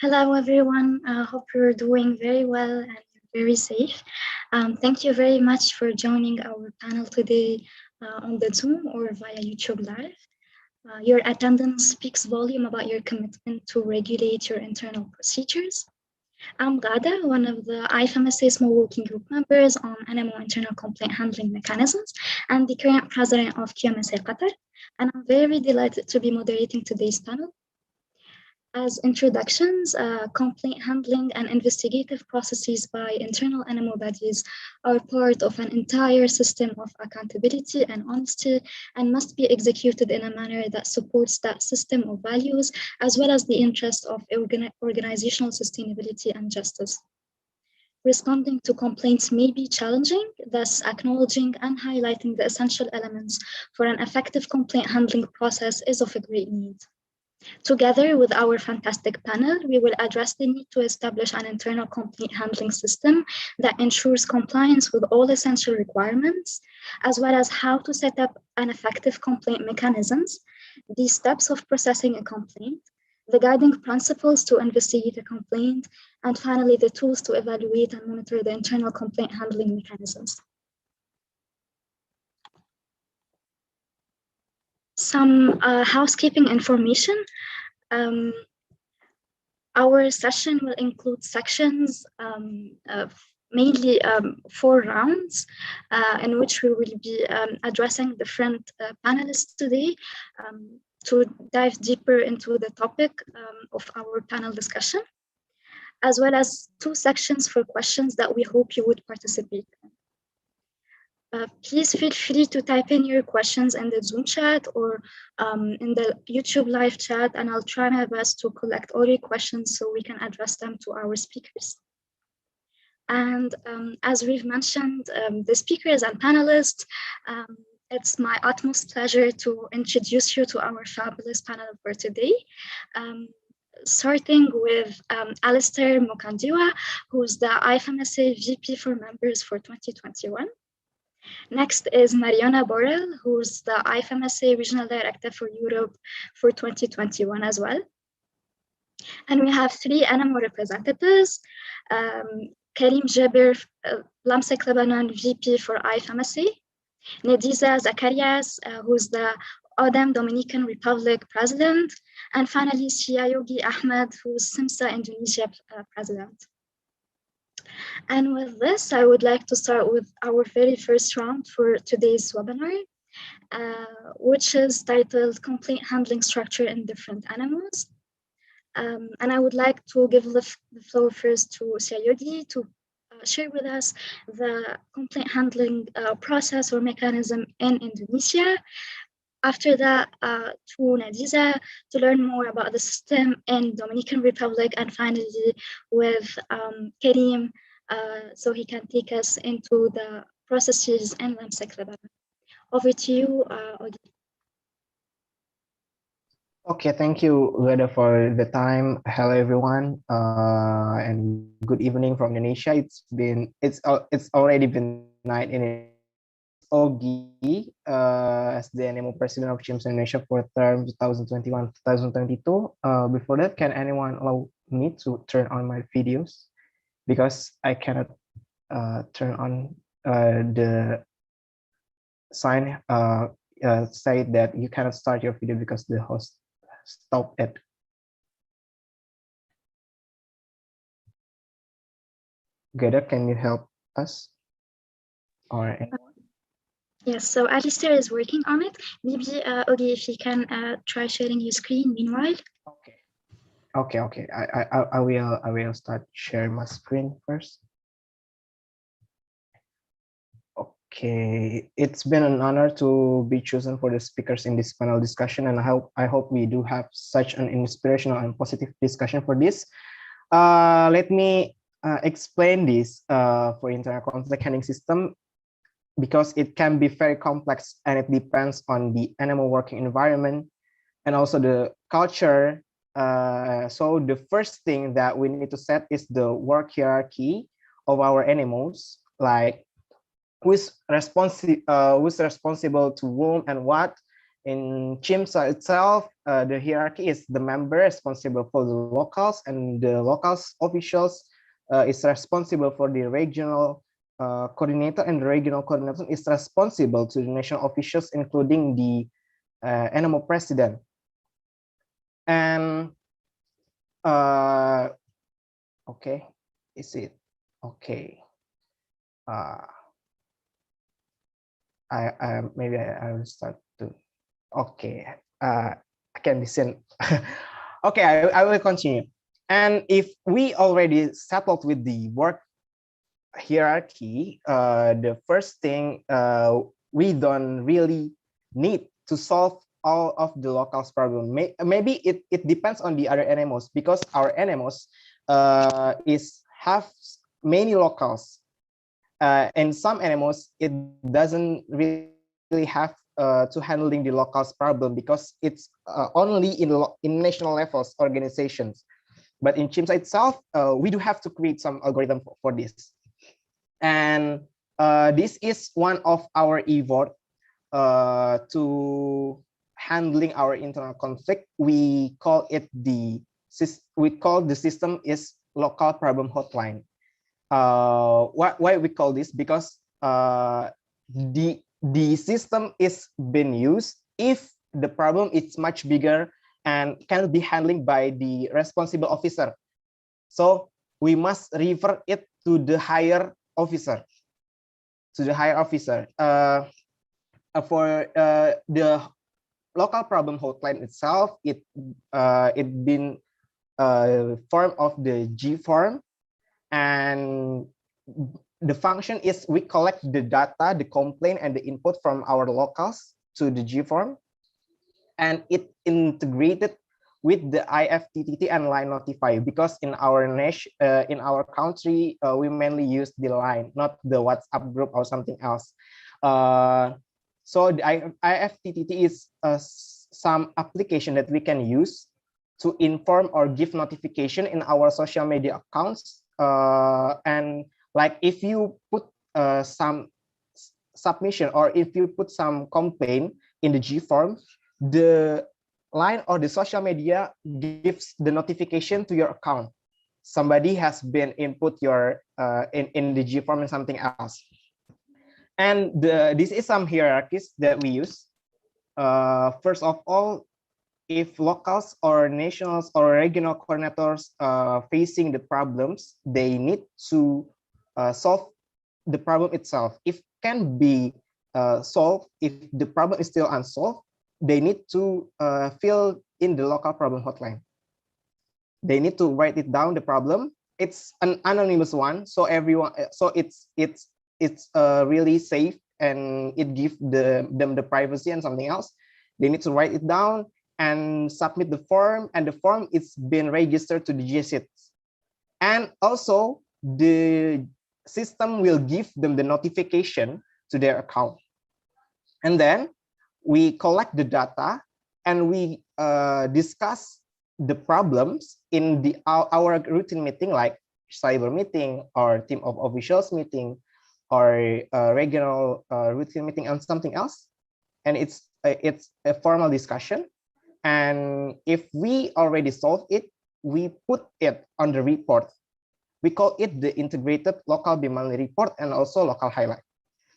Hello, everyone. I hope you're doing very well and you're very safe. Thank you very much for joining our panel today on the Zoom or via YouTube Live. Your attendance speaks volume about your commitment to regulate your internal procedures. I'm Gada, one of the IFMSA Small Working Group members on NMO internal complaint handling mechanisms and the current president of QMSA Qatar. And I'm very delighted to be moderating today's panel. As introductions, complaint handling and investigative processes by internal NMO bodies are part of an entire system of accountability and honesty and must be executed in a manner that supports that system of values, as well as the interest of organizational sustainability and justice. Responding to complaints may be challenging, thus acknowledging and highlighting the essential elements for an effective complaint handling process is of a great need. Together with our fantastic panel, we will address the need to establish an internal complaint handling system that ensures compliance with all essential requirements, as well as how to set up an effective complaint mechanisms, the steps of processing a complaint, the guiding principles to investigate a complaint, and finally, the tools to evaluate and monitor the internal complaint handling mechanisms. Some housekeeping information. Our session will include sections of mainly 4 rounds in which we will be addressing different panelists today to dive deeper into the topic of our panel discussion, as well as 2 sections for questions that we hope you would participate in. Please feel free to type in your questions in the Zoom chat or in the YouTube live chat, and I'll try my best to collect all your questions so we can address them to our speakers. And as we've mentioned, the speakers and panelists, it's my utmost pleasure to introduce you to our fabulous panel for today. Starting with Alistair Mokandiwa, who's the IFMSA VP for Members for 2021. Next is Mariana Borrell, who's the IFMSA Regional Director for Europe for 2021 as well. And we have 3 NMO representatives, Karim Jaber, Lamsek Lebanon VP for IFMSA, Nediza Zakarias, who's the ODEM Dominican Republic President, and finally Siayogi Ahmed, who's SIMSA Indonesia President. And with this, I would like to start with our very first round for today's webinar, which is titled Complaint Handling Structure in Different Animals. And I would like to give the floor first to Siayogi to share with us the complaint handling process or mechanism in Indonesia. After that, to Nadiza to learn more about the system in Dominican Republic, and finally with Karim, so he can take us into the processes in Lamsek Lebanon. Over to you, Ogi. Okay, thank you, Gada, for the time. Hello, everyone, and good evening from Indonesia. It's already been night in Ogi, as the NMO President of CHIMS Indonesia for term 2021-2022. Before that, can anyone allow me to turn on my videos? Because I cannot turn on the sign say that you cannot start your video because the host stopped it. Gada, can you help us? Or anyone? Yes, so Alistair is working on it. Maybe Ogi, if you can try sharing your screen meanwhile. Okay. I will start sharing my screen first. Okay, it's been an honor to be chosen for the speakers in this panel discussion, and I hope we do have such an inspirational and positive discussion for this. Let me explain this for internal conflict handling system, because it can be very complex and it depends on the animal working environment and also the culture. So the first thing that we need to set is the work hierarchy of our animals, like who's responsible to whom and what, In Chimsa itself, the hierarchy is the member responsible for the locals, and the locals officials is responsible for the regional coordinator, and the regional coordinator is responsible to the national officials, including the animal president. And okay, is it okay? I maybe I will start to. Okay, I can listen. Okay, I will continue. And if we already settled with the work hierarchy, the first thing we don't really need to solve all of the locals problem. Maybe it depends on the other animals, because our animals is have many locals. And some animals, it doesn't really have to handling the locals problem, because it's only in national levels organizations. But in Chimsa itself, we do have to create some algorithm for this. And this is one of our effort to handling our internal conflict. We call the system is local problem hotline. Why we call this? Because the system is being used if the problem is much bigger and can be handled by the responsible officer. So we must refer it to the higher officer. For the local problem hotline itself, it been form of the G form, and the function is we collect the data, the complaint, and the input from our locals to the G form, and it integrated with the IFTTT and line notify, because in our in our country we mainly use the line, not the WhatsApp group or something else. So the IFTTT is some application that we can use to inform or give notification in our social media accounts. And like if you put some submission, or if you put some complaint in the G form, the line or the social media gives the notification to your account. Somebody has been input your in the G form and something else. And this is some hierarchies that we use. First of all, if locals or nationals or regional coordinators facing the problems, they need to solve the problem itself. If can be solved, if the problem is still unsolved, they need to fill in the local problem hotline. They need to write it down, the problem. It's an anonymous one, so everyone, so it's really safe, and it gives them the privacy and something else. They need to write it down and submit the form, and the form is being registered to the GSIT. And also the system will give them the notification to their account. And then we collect the data, and we discuss the problems in our routine meeting, like cyber meeting or team of officials meeting, or regional routine meeting, and something else. And it's a formal discussion. And if we already solved it, we put it on the report. We call it the integrated local Bimali report and also local highlight.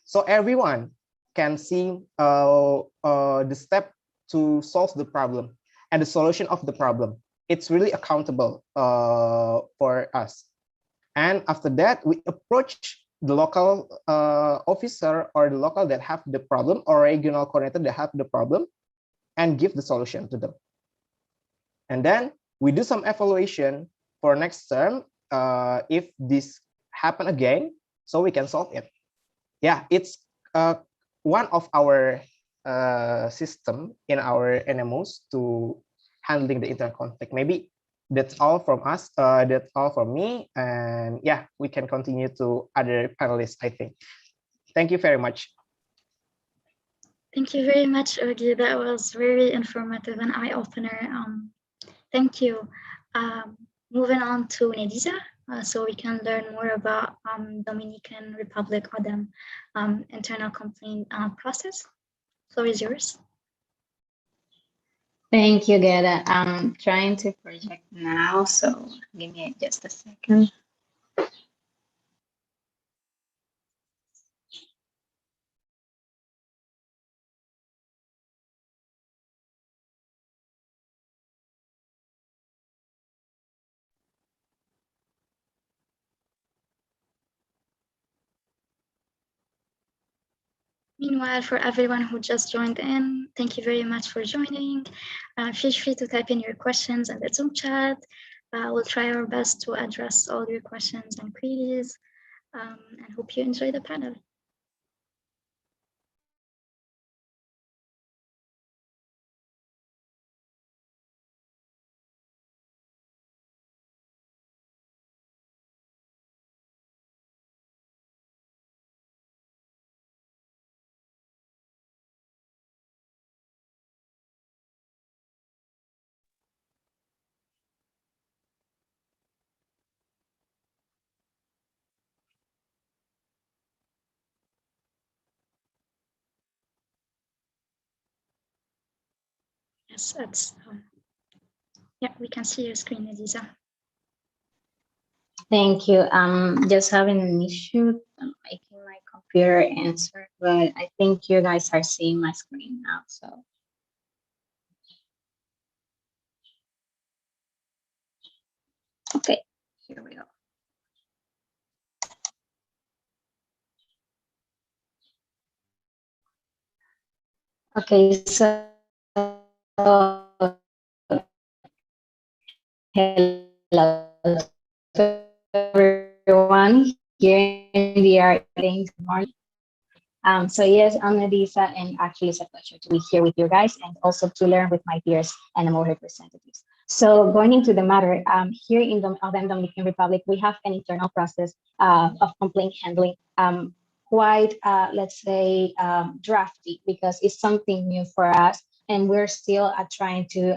So everyone can see the step to solve the problem and the solution of the problem. It's really accountable for us. And after that, we approach the local officer or the local that have the problem, or regional coordinator that have the problem, and give the solution to them. And then we do some evaluation for next term if this happen again, so we can solve it. Yeah, it's one of our system in our NMOs to handling the internal conflict. Maybe that's all from us. That's all from me. And yeah, we can continue to other panelists, I think. Thank you very much. Thank you very much, Ogi. That was very informative and eye-opener. Thank you. Moving on to Nedisa, so we can learn more about Dominican Republic ODEM internal complaint process. Floor is yours. Thank you, Geda. I'm trying to project now, so give me just a second. Meanwhile, for everyone who just joined in, thank you very much for joining. Feel free to type in your questions in the Zoom chat. We'll try our best to address all your questions and queries, and hope you enjoy the panel. Yes, yeah, we can see your screen, Aziza. Thank you. Just having an issue making my computer answer, but I think you guys are seeing my screen now. So, okay, here we go. Okay, hello to everyone here in the area. So yes, I'm Nadisa, and actually it's a pleasure to be here with you guys and also to learn with my peers and more representatives. So going into the matter, here in the Dominican Republic, we have an internal process of complaint handling, quite, let's say, drafty because it's something new for us, and we're still trying to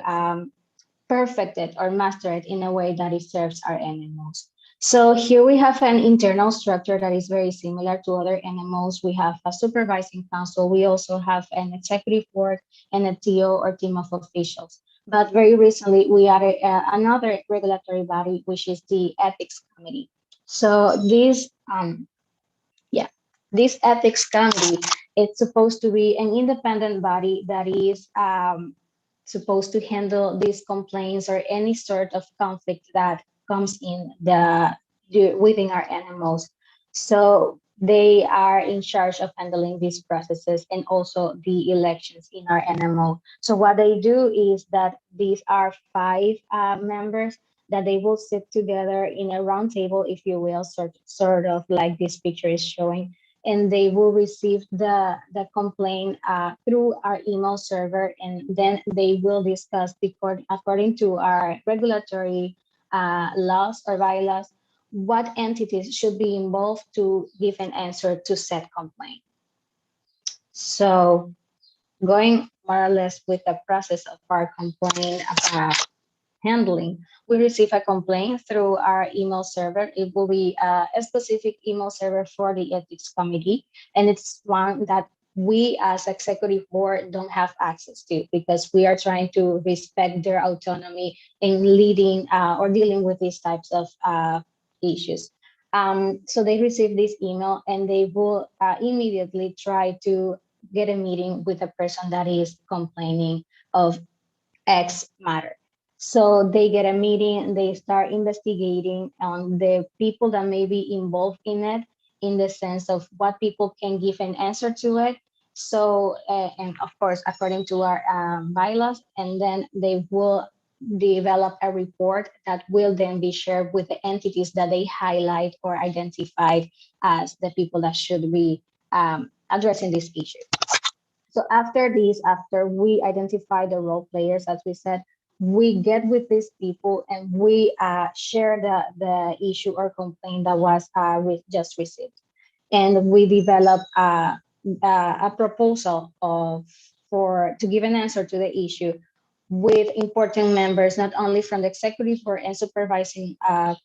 perfect it or master it in a way that it serves our NMOs. So here we have an internal structure that is very similar to other NMOs. We have a supervising council. We also have an executive board and a TO or team of officials. But very recently, we added another regulatory body, which is the ethics committee. So yeah, this ethics committee, it's supposed to be an independent body that is supposed to handle these complaints or any sort of conflict that comes in within our NMOs. So they are in charge of handling these processes and also the elections in our NMO. So what they do is that these are five members that they will sit together in a round table, if you will, sort of like this picture is showing, and they will receive the complaint through our email server, and then they will discuss according to our regulatory laws or bylaws what entities should be involved to give an answer to said complaint. So going more or less with the process of our complaint handling. We receive a complaint through our email server. It will be a specific email server for the ethics committee, and it's one that we as executive board don't have access to because we are trying to respect their autonomy in leading or dealing with these types of issues. So they receive this email and they will immediately try to get a meeting with the person that is complaining of X matter. So they get a meeting, they start investigating on the people that may be involved in it, in the sense of what people can give an answer to it. So, and of course, according to our bylaws, and then they will develop a report that will then be shared with the entities that they highlight or identified as the people that should be addressing this issue. So after this, after we identify the role players, as we said, we get with these people and we share the issue or complaint that was just received. And we develop a proposal to give an answer to the issue with important members, not only from the executive board and supervising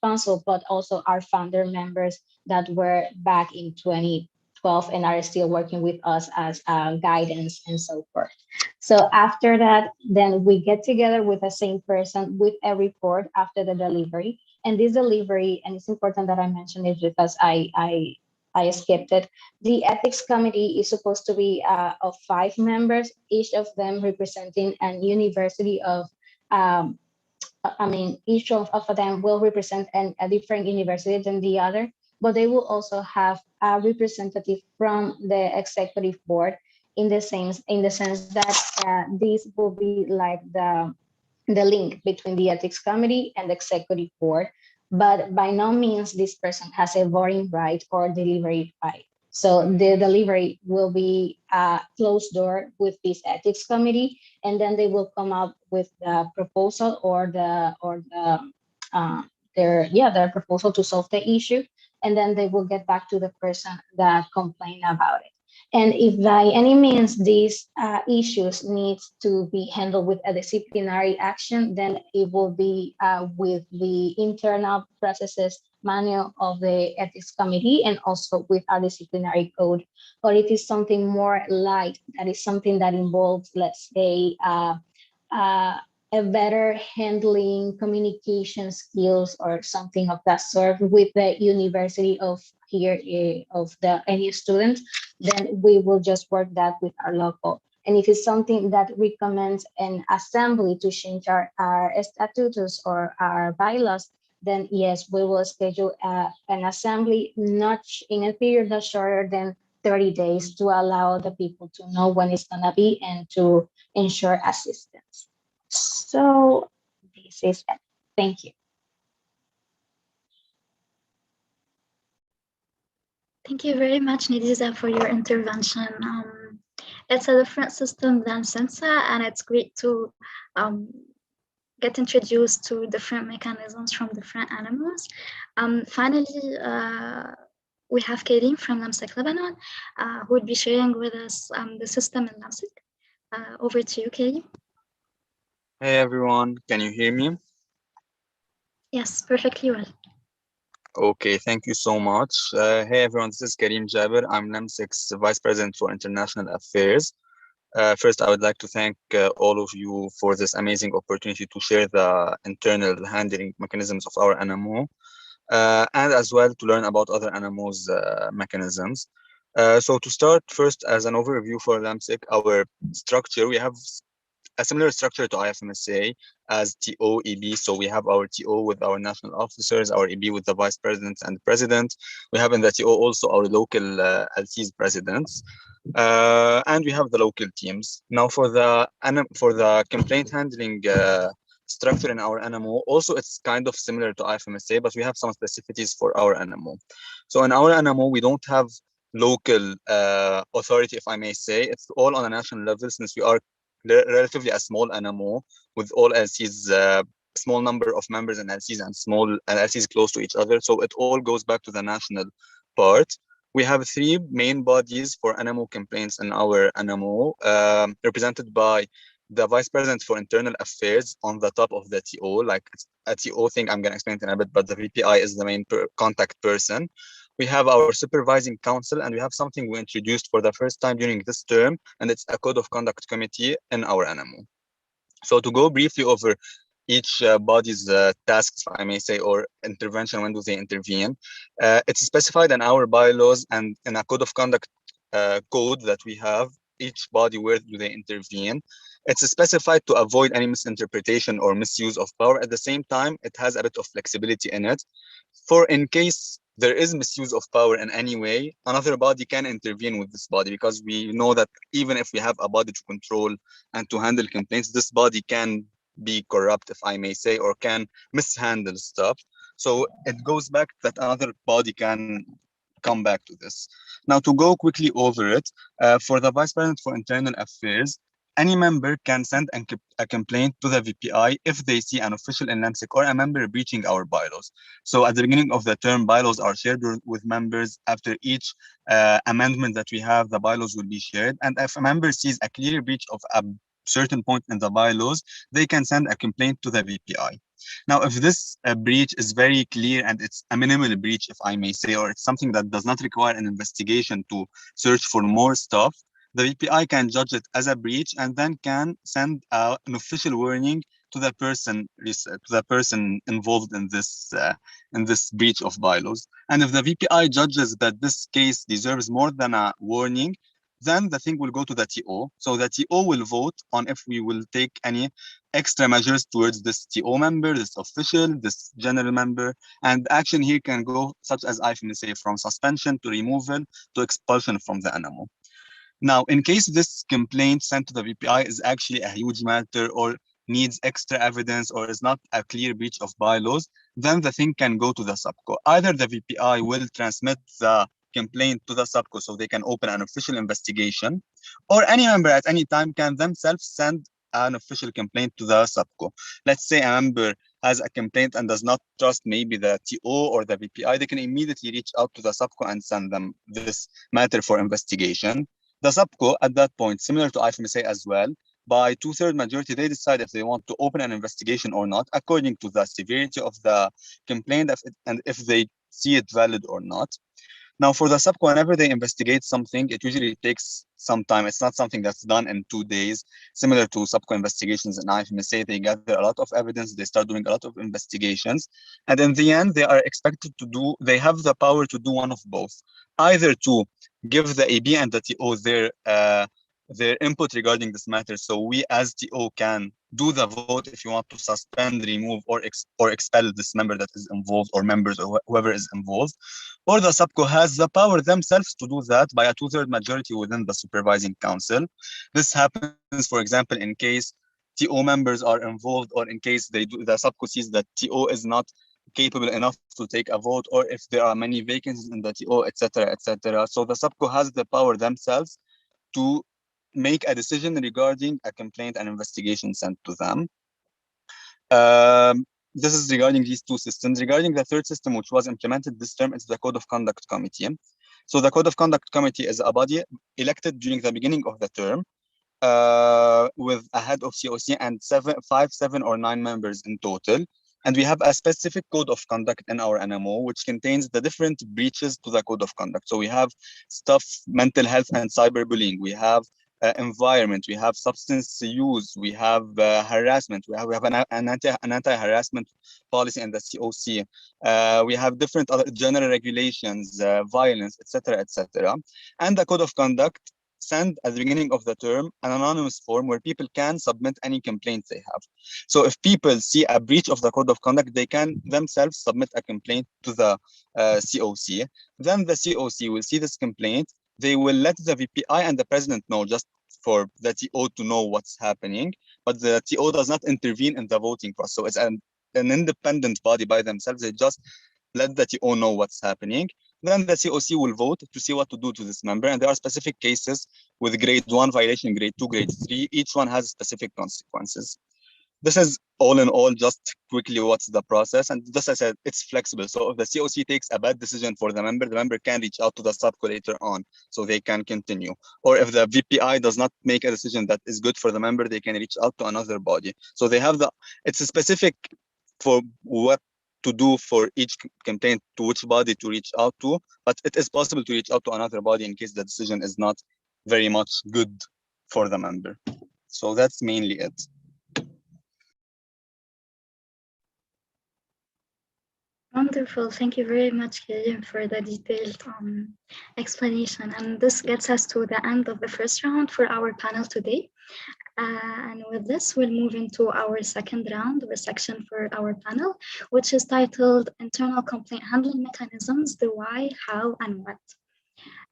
council, but also our founder members that were back in 2020. 12 and are still working with us as guidance and so forth. So after that, then we get together with the same person with a report after the delivery. And this delivery, and it's important that I mention it because I skipped it. The ethics committee is supposed to be of 5 members, each of them representing an university of um, I mean, each of them will represent a different university than the other, but they will also have a representative from the executive board in the sense that this will be like the link between the ethics committee and the executive board, but by no means this person has a voting right or delivery right. So the delivery will be a closed door with this ethics committee, and then they will come up with the proposal or uh, their proposal to solve the issue, and then they will get back to the person that complained about it. And if by any means these issues needs to be handled with a disciplinary action, then it will be with the internal processes manual of the ethics committee and also with our disciplinary code. Or if it's something more light, that is something that involves, let's say, uh, a better handling communication skills or something of that sort with the university of here of the any student, then we will just work that with our local. And if it's something that recommends an assembly to change our statutes or our bylaws, then yes, we will schedule an assembly not in a period not shorter than 30 days to allow the people to know when it's gonna be and to ensure assistance. So this is it. Thank you. Thank you very much, Nidiza, for your intervention. It's a different system than Sensa, and it's great to get introduced to different mechanisms from different animals. Finally, we have Karim from Lamsek, Lebanon, who will be sharing with us the system in Lamsek. Over to you, Karim. Hey everyone, can you hear me? Yes, perfectly well. Okay, thank you so much. Hey everyone, this is Karim Jaber. I'm NAMSIC's Vice President for International Affairs. First, I would like to thank all of you for this amazing opportunity to share the internal handling mechanisms of our NMO, and as well to learn about other NMO's mechanisms. So to start first, as an overview for LAMSIC, our structure, we have a similar structure to IFMSA as TO, EB. So we have our TO with our national officers, our EB with the vice presidents and the president. We have in the TO also our local LC's presidents. And we have the local teams. Now for the complaint handling structure in our NMO, also it's kind of similar to IFMSA, but we have some specificities for our NMO. So in our NMO, we don't have local authority, if I may say. It's all on a national level since we are relatively a small NMO with all LCs, small number of members and LCs and small LCs close to each other. So it all goes back to the national part. We have 3 main bodies for NMO complaints in our NMO, represented by the Vice President for Internal Affairs on the top of the TO. Like a TO thing, I'm going to explain it in a bit, but the VPI is the main contact person. We have our supervising council, and we have something we introduced for the first time during this term, and it's a code of conduct committee in our NMO. So to go briefly over each body's tasks, if I may say, or intervention, when do they intervene, it's specified in our bylaws and in a code of conduct code that we have, each body, where do they intervene. It's specified to avoid any misinterpretation or misuse of power. At the same time, it has a bit of flexibility in it. For in case there is misuse of power in any way, another body can intervene with this body, because we know that even if we have a body to control and to handle complaints, this body can be corrupt, if I may say, or can mishandle stuff. So it goes back that another body can come back to this. Now, to go quickly over it, for the Vice President for Internal Affairs, any member can send a complaint to the VPI if they see an official in LAMSIC or a member breaching our bylaws. So at the beginning of the term, bylaws are shared with members. After each amendment that we have, the bylaws will be shared. And if a member sees a clear breach of a certain point in the bylaws, they can send a complaint to the VPI. Now, if this breach is very clear and it's a minimal breach, if I may say, or it's something that does not require an investigation to search for more stuff, the VPI can judge it as a breach and then can send an official warning to the person involved in this breach of bylaws. And if the VPI judges that this case deserves more than a warning, then the thing will go to the TO. So the TO will vote on if we will take any extra measures towards this TO member, this official, this general member. And action here can go such as I may say from suspension to removal to expulsion from the NMO. Now, in case this complaint sent to the VPI is actually a huge matter or needs extra evidence or is not a clear breach of bylaws, then the thing can go to the subco. Either the VPI will transmit the complaint to the subco so they can open an official investigation, or any member at any time can themselves send an official complaint to the subco. Let's say a member has a complaint and does not trust maybe the TO or the VPI, they can immediately reach out to the subco and send them this matter for investigation. The subco at that point, similar to IFMSA as well, by 2/3 majority, they decide if they want to open an investigation or not, according to the severity of the complaint and if they see it valid or not. Now, for the subco, whenever they investigate something, it usually takes some time. It's not something that's done in 2 days. Similar to subco investigations in IFMSA, they gather a lot of evidence, they start doing a lot of investigations. And in the end, they are expected to do, they have the power to do one of both. Either to give the AB and the TO their input regarding this matter. So we as TO can do the vote if you want to suspend, remove, or expel this member that is involved, or members, or whoever is involved. Or the subco has the power themselves to do that by a 2/3 majority within the supervising council. This happens, for example, in case TO members are involved, or in case the subco sees that TO is not capable enough to take a vote, or if there are many vacancies in the TO, etc., etc. So the subco has the power themselves to make a decision regarding a complaint and investigation sent to them. This is regarding these two systems. Regarding the third system, which was implemented this term, it's the Code of Conduct Committee. So the Code of Conduct Committee is a body elected during the beginning of the term with a head of COC and 5, 7, or 9 members in total. And we have a specific code of conduct in our NMO, which contains the different breaches to the code of conduct. So we have stuff, mental health and cyberbullying. We have environment, we have substance use, we have harassment, we have an anti-harassment policy in the COC. We have different other general regulations, violence, etc., etc. And the code of conduct send at the beginning of the term an anonymous form where people can submit any complaints they have. So if people see a breach of the code of conduct, they can themselves submit a complaint to the COC. Then the COC will see this complaint. They will let the VPI and the president know, just for the TO to know what's happening, but the TO does not intervene in the voting process. So it's an independent body by themselves. They just let the TO know what's happening. Then the COC will vote to see what to do to this member. And there are specific cases with grade 1 violation, grade 2, grade 3. Each one has specific consequences. This is all in all, just quickly what's the process. And just as I said, it's flexible. So if the COC takes a bad decision for the member can reach out to the subco later on so they can continue. Or if the VPI does not make a decision that is good for the member, they can reach out to another body. So they have it's a specific for what to do for each complaint, to which body to reach out to, but it is possible to reach out to another body in case the decision is not very much good for the member. So that's mainly it. Wonderful. Thank you very much, Karim, for the detailed explanation. And this gets us to the end of the first round for our panel today. And with this, we'll move into our second round or section for our panel, which is titled Internal Complaint Handling Mechanisms, the why, how, and what.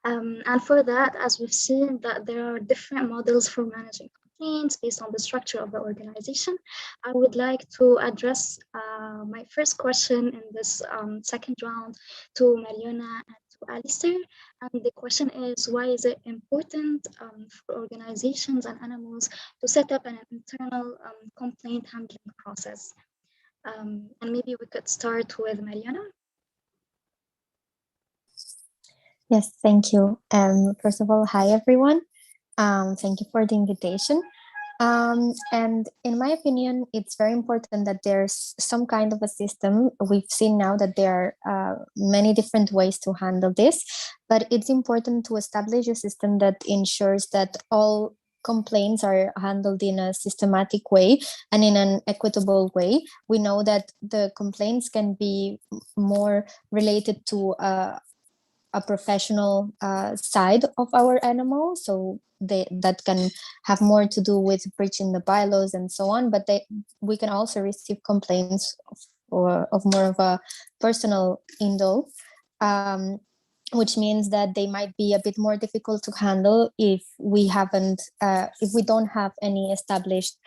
And for that, as we've seen, that there are different models for managing complaints based on the structure of the organization. I would like to address my first question in this second round to Mariana and to Alistair. And the question is, why is it important for organizations and animals to set up an internal complaint handling process? And maybe we could start with Mariana. Yes, thank you. First of all, hi everyone. Thank you for the invitation. And in my opinion, it's very important that there's some kind of a system. We've seen now that there are many different ways to handle this, but it's important to establish a system that ensures that all complaints are handled in a systematic way and in an equitable way. We know that the complaints can be more related to a professional side of our animal, so that can have more to do with breaching the bylaws and so on, but we can also receive complaints of more of a personal indole, which means that they might be a bit more difficult to handle if we don't have any established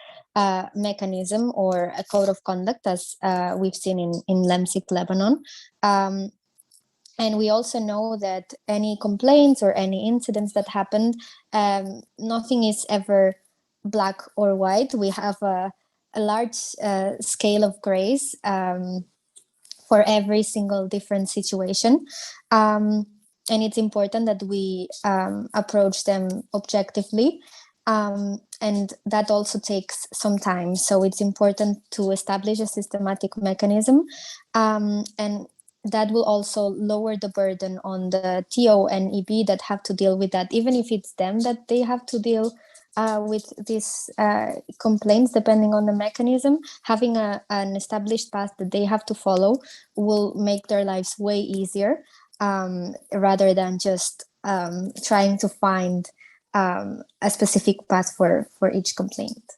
mechanism or a code of conduct, as we've seen in LEMSIC Lebanon. And we also know that any complaints or any incidents that happened, nothing is ever black or white. We have a large scale of grace for every single different situation. And it's important that we approach them objectively. And that also takes some time. So it's important to establish a systematic mechanism. And that will also lower the burden on the TO and EB that have to deal with that, even if it's them that they have to deal with these complaints, depending on the mechanism. Having an established path that they have to follow will make their lives way easier, rather than just trying to find a specific path for each complaint.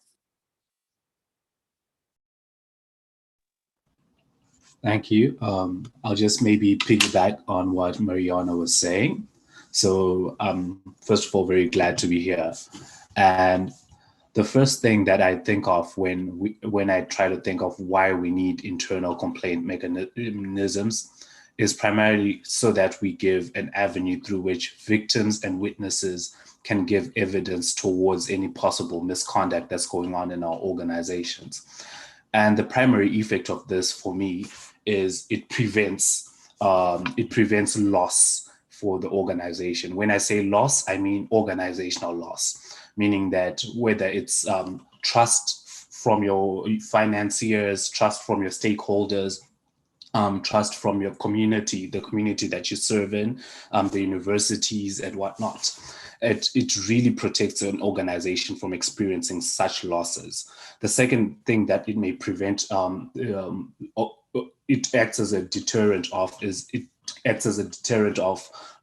Thank you. I'll just maybe piggyback on what Mariana was saying. So first of all, very glad to be here. And the first thing that I think of when I try to think of why we need internal complaint mechanisms is primarily so that we give an avenue through which victims and witnesses can give evidence towards any possible misconduct that's going on in our organizations. And the primary effect of this for me is it prevents loss for the organization. When I say loss, I mean organizational loss, meaning that whether it's trust from your financiers, trust from your stakeholders, trust from your community, the community that you serve in, the universities and whatnot. It really protects an organization from experiencing such losses. The second thing that it may prevent, it acts as a deterrent of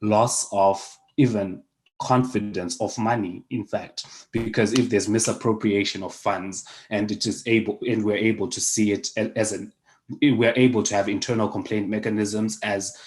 loss of even confidence of money, in fact, because if there's misappropriation of funds and we're able to see it we're able to have internal complaint mechanisms as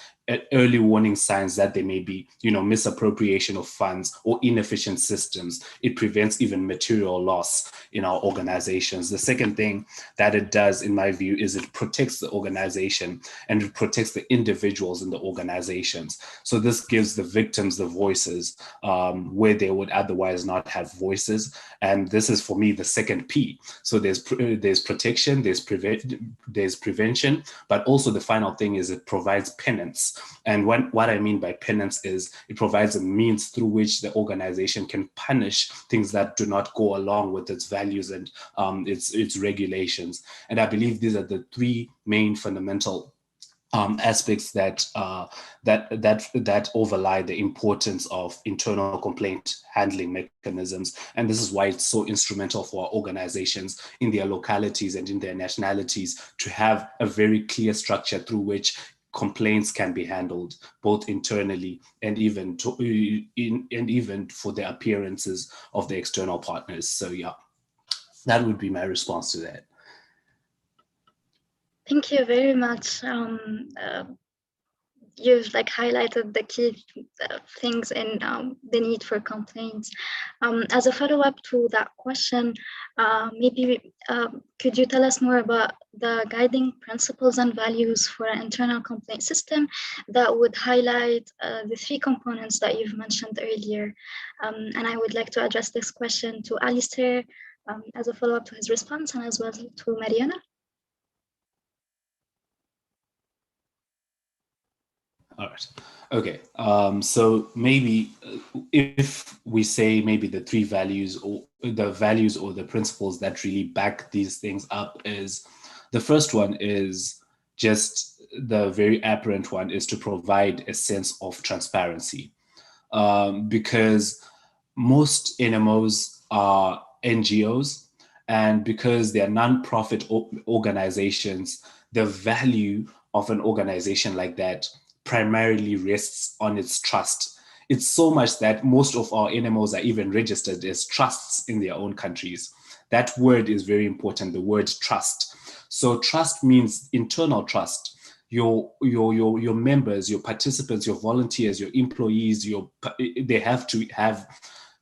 early warning signs that there may be, misappropriation of funds or inefficient systems. It prevents even material loss in our organizations. The second thing that it does, in my view, is it protects the organization and it protects the individuals in the organizations. So this gives the victims the voices where they would otherwise not have voices. And this is, for me, the second P. So there's protection, there's prevention, but also the final thing is it provides penance. And what I mean by penance is it provides a means through which the organization can punish things that do not go along with its values and its regulations. And I believe these are the three main fundamental aspects that overlie the importance of internal complaint handling mechanisms. And this is why it's so instrumental for our organizations in their localities and in their nationalities to have a very clear structure through which complaints can be handled, both internally and even for the appearances of the external partners. So yeah, that would be my response to that. Thank you very much. You've highlighted the key things in the need for complaints. As a follow-up to that question, maybe could you tell us more about the guiding principles and values for an internal complaint system that would highlight the three components that you've mentioned earlier? And I would like to address this question to Alistair as a follow-up to his response, and as well to Mariana. All right. right. Okay. So maybe if we say maybe the three values or the principles that really back these things up is the first one is just the very apparent one is to provide a sense of transparency, because most NMOs are NGOs, and because they're non-profit organizations, the value of an organization like that primarily rests on its trust. It's so much that most of our NMOs are even registered as trusts in their own countries. That word is very important, the word trust. So trust means internal trust. Your members, your participants, your volunteers, your employees, they have to have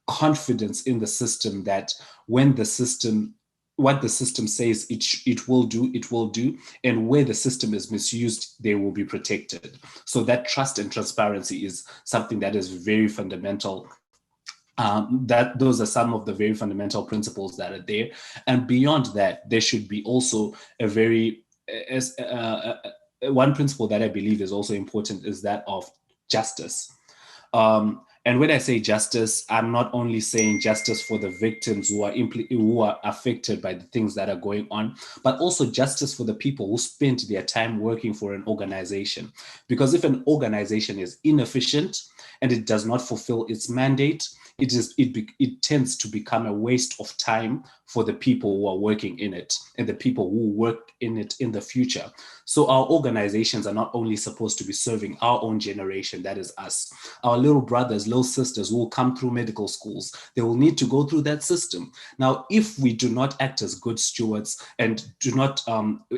confidence in the system that when the system what the system says it will do, and where the system is misused, they will be protected. So that trust and transparency is something that is very fundamental. That those are some of the very fundamental principles that are there, and beyond that, there should be also a very one principle that I believe is also important is that of justice. And when I say justice, I'm not only saying justice for the victims who are affected by the things that are going on, but also justice for the people who spent their time working for an organization. Because if an organization is inefficient and it does not fulfill its mandate, it tends to become a waste of time for the people who are working in it and the people who work in it in the future. So our organizations are not only supposed to be serving our own generation, that is us, our little brothers, little sisters who will come through medical schools. They will need to go through that system. Now, if we do not act as good stewards and do not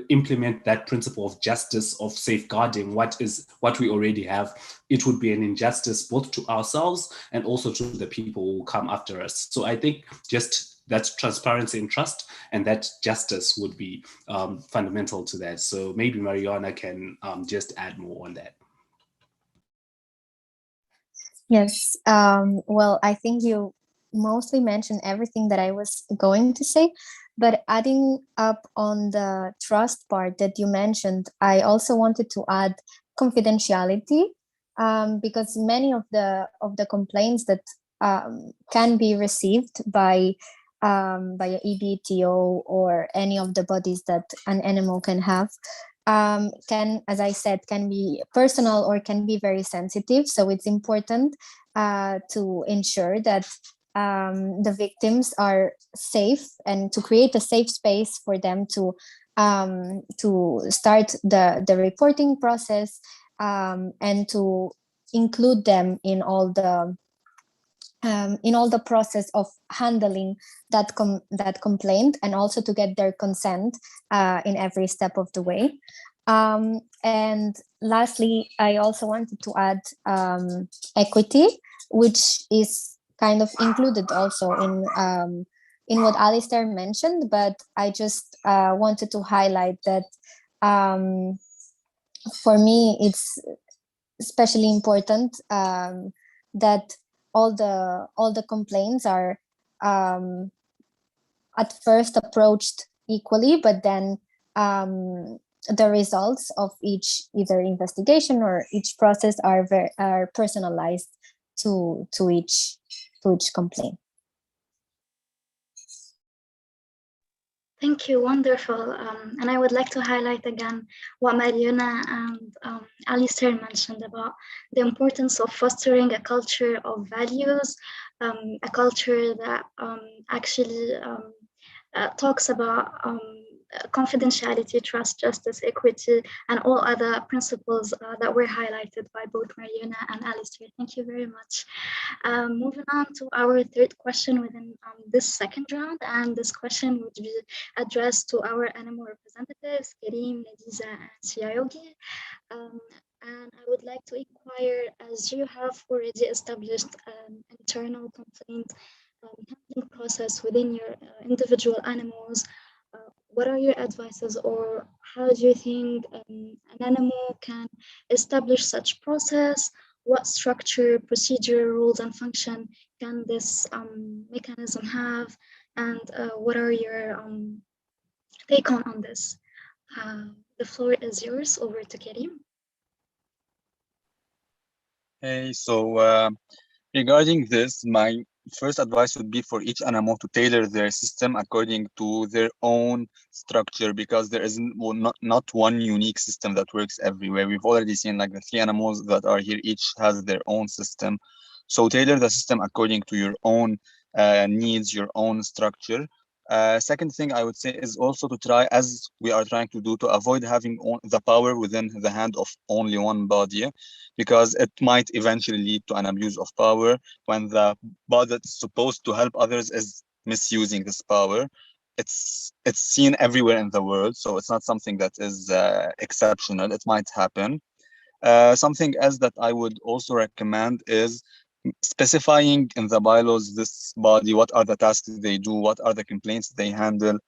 implement that principle of justice, of safeguarding what we already have, it would be an injustice both to ourselves and also to the people who will come after us. So I think just that's transparency and trust, and that justice would be fundamental to that. So maybe Mariana can just add more on that. Yes. Well, I think you mostly mentioned everything that I was going to say, but adding up on the trust part that you mentioned, I also wanted to add confidentiality, because many of the complaints that can be received by a EBTO or any of the bodies that an NMO can have, can, as I said, can be personal or can be very sensitive. So it's important to ensure that the victims are safe and to create a safe space for them to start the reporting process, and to include them in all the process of handling that complaint, and also to get their consent in every step of the way. And lastly, I also wanted to add equity, which is kind of included also in what Alistair mentioned, but I just wanted to highlight that for me it's especially important that all the complaints are at first approached equally, but then the results of each either investigation or each process are personalized to each complaint. Thank you, wonderful. And I would like to highlight again what Mariana and Alistair mentioned about the importance of fostering a culture of values, a culture that actually talks about confidentiality, trust, justice, equity, and all other principles that were highlighted by both Mariana and Alistair. Thank you very much. Moving on to our third question within this second round, and this question would be addressed to our animal representatives, Karim, Nadiza, and Siayogi. And I would like to inquire, as you have already established an internal complaint handling process within your individual animals, what are your advices, or how do you think an animal can establish such process? What structure, procedure, rules, and function can this mechanism have? And what are your take on this? The floor is yours. Over to Karim. Okay, so regarding this, my first advice would be for each animal to tailor their system according to their own structure, because there isn't not one unique system that works everywhere. We've already seen like the three animals that are here, each has their own system. So tailor the system according to your own needs, your own structure. Second thing I would say is also to try, as we are trying to do, to avoid having the power within the hand of only one body, because it might eventually lead to an abuse of power when the body that's supposed to help others is misusing this power. It's seen everywhere in the world, so it's not something that is exceptional. It might happen. Something else that I would also recommend is specifying in the bylaws this body, what are the tasks they do, what are the complaints they handle,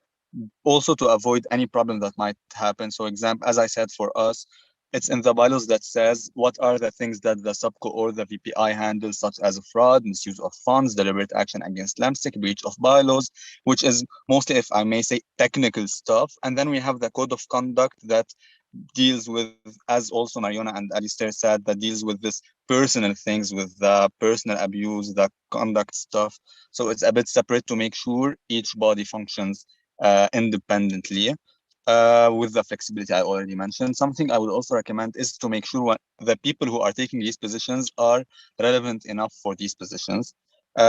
also to avoid any problem that might happen. So as I said, for us, it's in the bylaws that says what are the things that the subco or the VPI handles, such as fraud, misuse of funds, deliberate action against LAMSIC, breach of bylaws, which is mostly, if I may say, technical stuff. And then we have the code of conduct that deals with, as also Mariona and Alistair said, that deals with this personal things, with the personal abuse, the conduct stuff. So it's a bit separate to make sure each body functions independently, with the flexibility I already mentioned. Something I would also recommend is to make sure the people who are taking these positions are relevant enough for these positions.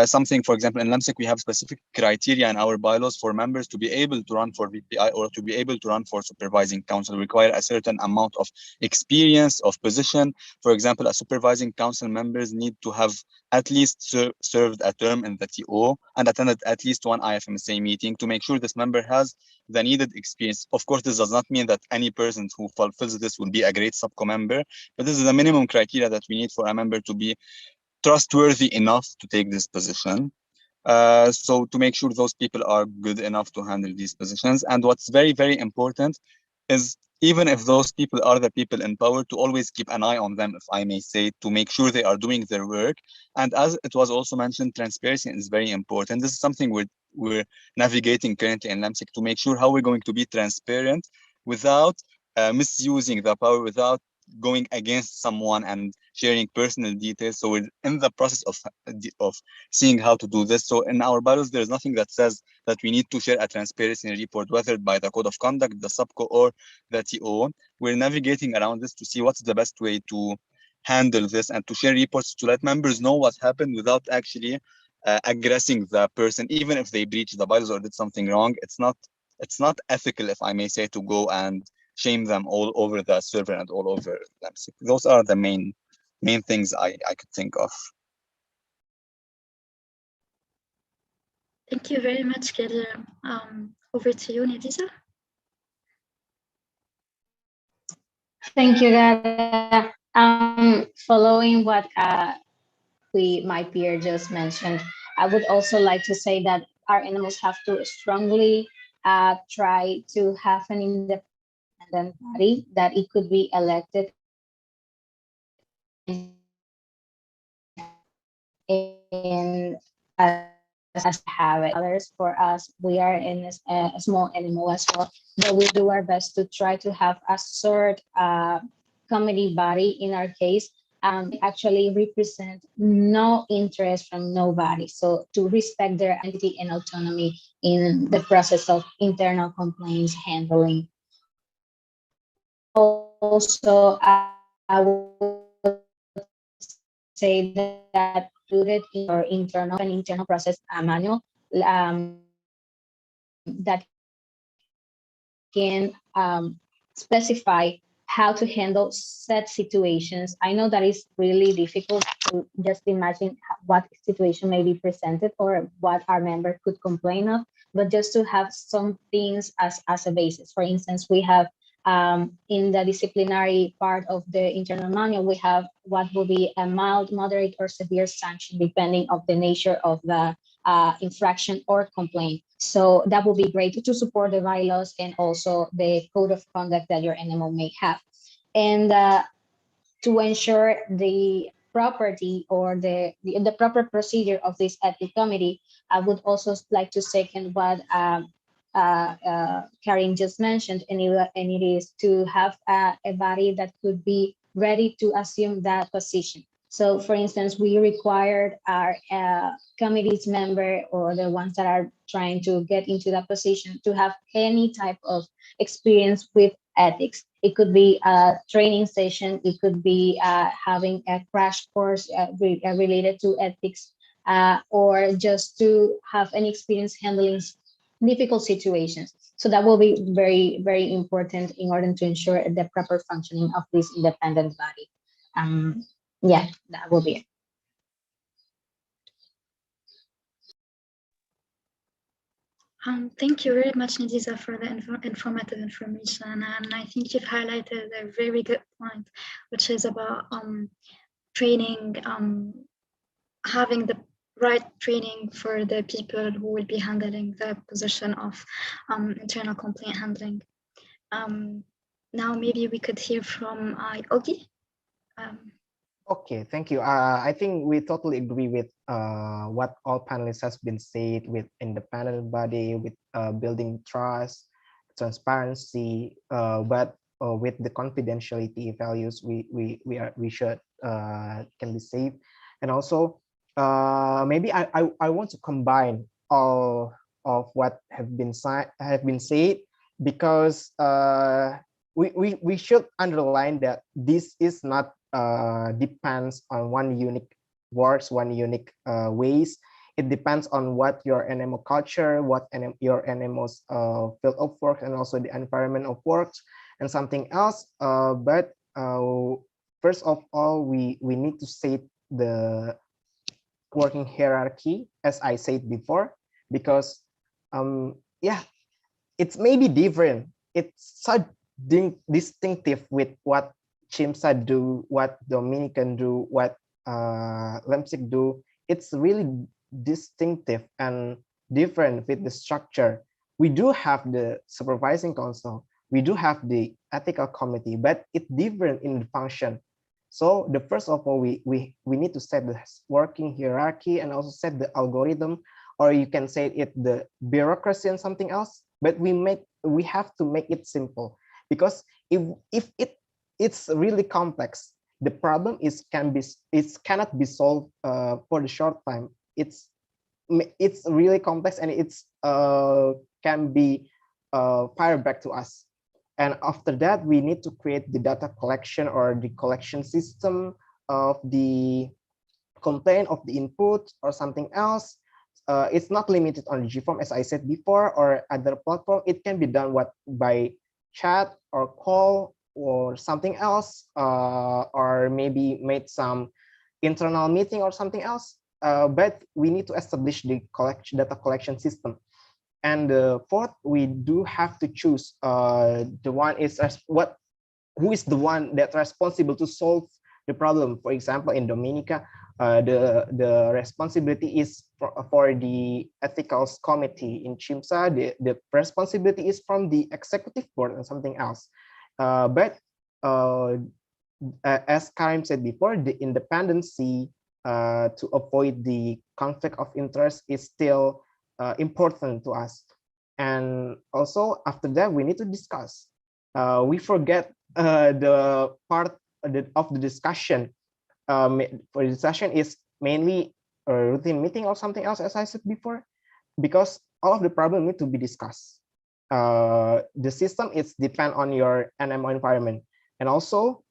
Something, for example, in LAMSIC, we have specific criteria in our bylaws for members to be able to run for VPI or to be able to run for supervising council, require a certain amount of experience of position. For example, a supervising council members need to have at least served a term in the TO and attended at least one IFMSA meeting to make sure this member has the needed experience. Of course, this does not mean that any person who fulfills this will be a great subco member, but this is the minimum criteria that we need for a member to be trustworthy enough to take this position. So to make sure those people are good enough to handle these positions. And what's very, very important is, even if those people are the people in power, to always keep an eye on them, if I may say, to make sure they are doing their work. And as it was also mentioned, transparency is very important. This is something we're navigating currently in LAMSIC, to make sure how we're going to be transparent without misusing the power, without going against someone and sharing personal details. So we're in the process of seeing how to do this. So in our bylaws, there's nothing that says that we need to share a transparency report, whether by the code of conduct, the subco, or the TO. We're navigating around this to see what's the best way to handle this and to share reports to let members know what happened without actually aggressing the person, even if they breached the bylaws or did something wrong. It's not ethical, if I may say, to go and shame them all over the server and all over them. So those are the main things I could think of. Thank you very much, Kadir. Over to you, Nidisa. Thank you, Gada. Following what my peer just mentioned, I would also like to say that our animals have to strongly try to have an independent body, that it could be elected in as have it. Others, for us, we are in a small animal as well, but we do our best to try to have a sort committee body in our case, actually represent no interest from nobody. So to respect their identity and autonomy in the process of internal complaints handling. Also, I would say that included in your internal process manual that can specify how to handle set situations. I know that is really difficult to just imagine what situation may be presented or what our member could complain of, but just to have some things as a basis. For instance, we have in the disciplinary part of the internal manual, we have what will be a mild, moderate, or severe sanction, depending of the nature of the infraction or complaint. So that will be great to support the bylaws and also the code of conduct that your animal may have. And to ensure the property or the proper procedure of this ethics committee, I would also like to second what Karin just mentioned, and it is to have a body that could be ready to assume that position. So for instance, we required our committee's member or the ones that are trying to get into that position to have any type of experience with ethics. It could be a training session, it could be having a crash course related to ethics, or just to have any experience handling difficult situations. So that will be very, very important in order to ensure the proper functioning of this independent body. Yeah, that will be it. Thank you very much, Nidisa, for the informative information. And I think you've highlighted a very good point, which is about training, having the right training for the people who will be handling the position of internal complaint handling. Now, maybe we could hear from Ogi. Okay, thank you. I think we totally agree with what all panelists has been said with independent body, with building trust, transparency, but with the confidentiality values, we should can be safe, and also maybe I want to combine all of what have been said, because we should underline that this is not depends on one unique words, one unique ways. It depends on what your animal culture, what your animal's field of work, and also the environment of work, and something else. But first of all, we need to set the working hierarchy, as I said before, because yeah, it's maybe different. It's so distinctive with what Chimsa do, what Dominican do, what Leipzig do. It's really distinctive and different with the structure. We do have the supervising council, we do have the ethical committee, but it's different in the function. So the first of all, we need to set the working hierarchy and also set the algorithm, or you can say it the bureaucracy and something else. But we have to make it simple, because if it's really complex, the problem cannot be solved for the short time. It's really complex, and it's can be fired back to us. And after that, we need to create the data collection or the collection system of the complaint, of the input or something else. It's not limited on the GFORM, as I said before, or other platform. It can be done by chat or call or something else, or maybe made some internal meeting or something else. But we need to establish the data collection system. And fourth, we do have to choose the one is who is the one that's responsible to solve the problem. For example, in Dominica, the responsibility is for the ethical committee. In Chimsa, the responsibility is from the executive board and something else. But as Karim said before, the independency to avoid the conflict of interest is still important to us. And also after that, we need to discuss. We forget the part of the discussion. For the discussion is mainly a routine meeting or something else, as I said before, because all of the problem need to be discussed. The system is depend on your animal environment, and also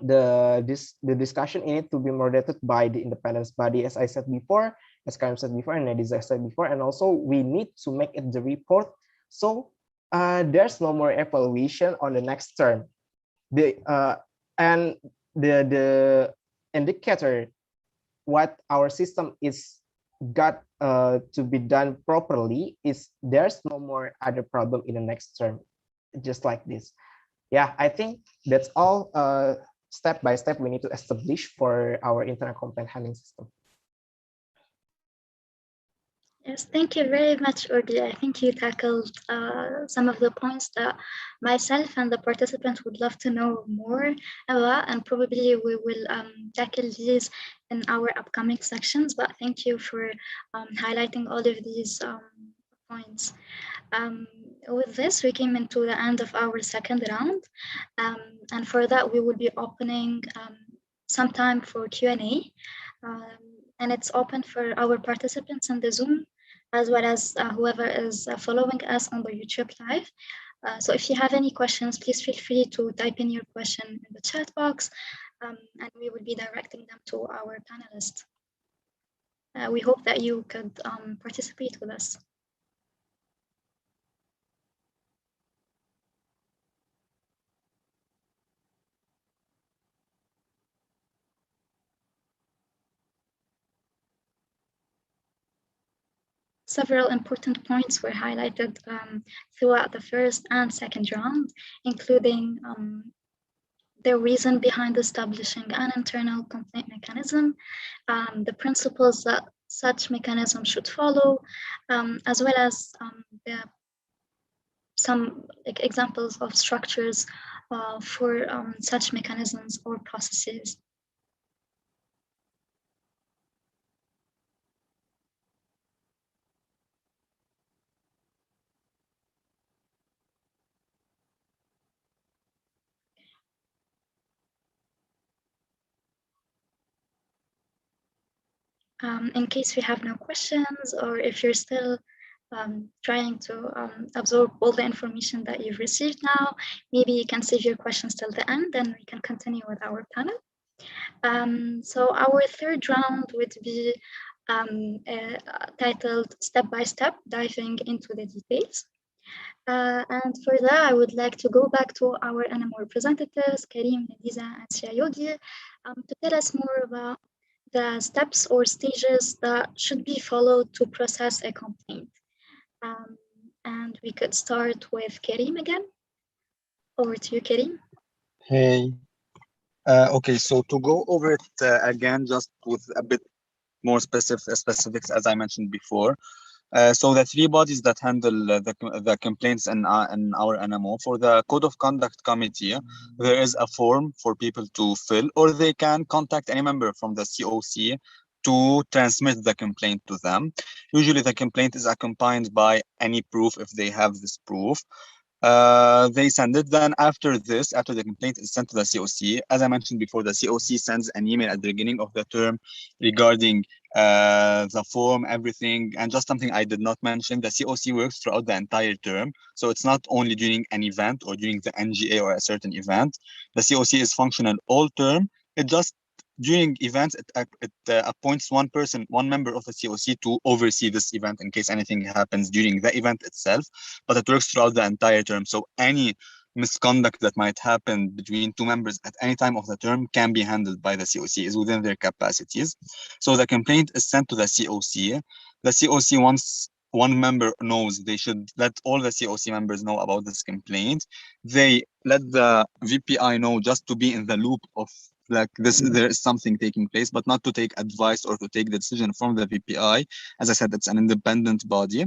the discussion in it to be moderated by the independence body, as I said before, as Karim said before, and Nadiza said before. And also we need to make it the report, so there's no more evaluation on the next term. And the indicator what our system is got to be done properly is there's no more other problem in the next term, just like this. Yeah, I think that's all. Step by step we need to establish for our internal complaint handling system. Yes, thank you very much, Urbi. I think you tackled some of the points that myself and the participants would love to know more about, and probably we will tackle these in our upcoming sections. But thank you for highlighting all of these points. With this, we came into the end of our second round. And for that, we will be opening some time for Q&A, and it's open for our participants in the Zoom, as well as whoever is following us on the YouTube Live. So if you have any questions, please feel free to type in your question in the chat box, and we will be directing them to our panelists. We hope that you could participate with us. Several important points were highlighted throughout the first and second round, including the reason behind establishing an internal complaint mechanism, the principles that such mechanism should follow, as well as some examples of structures for such mechanisms or processes. In case we have no questions, or if you're still trying to absorb all the information that you've received now, maybe you can save your questions till the end, and we can continue with our panel. So our third round would be titled Step by Step, Diving into the Details. And for that, I would like to go back to our NMO representatives, Karim, Nadiza, and Siayodi, to tell us more about the steps or stages that should be followed to process a complaint. And we could start with Karim again. Over to you, Karim. Hey. Okay, so to go over it again, just with a bit more specifics, as I mentioned before. So the three bodies that handle the complaints in our NMO, for the Code of Conduct Committee, there is a form for people to fill, or they can contact any member from the COC to transmit the complaint to them. Usually the complaint is accompanied by any proof if they have this proof. They send it. Then after this, after the complaint is sent to the COC, as I mentioned before, the COC sends an email at the beginning of the term regarding the form, everything. And just something I did not mention, the COC works throughout the entire term. So it's not only during an event or during the NGA or a certain event. The COC is functional all term. It just during events, it appoints one member of the COC to oversee this event in case anything happens during the event itself, but it works throughout the entire term. So any misconduct that might happen between two members at any time of the term can be handled by the COC, is within their capacities. So the complaint is sent to the COC. The COC, once one member knows, they should let all the COC members know about this complaint. They let the VPI know just to be in the loop of like this, there is something taking place, but not to take advice or to take the decision from the VPI. As I said, it's an independent body.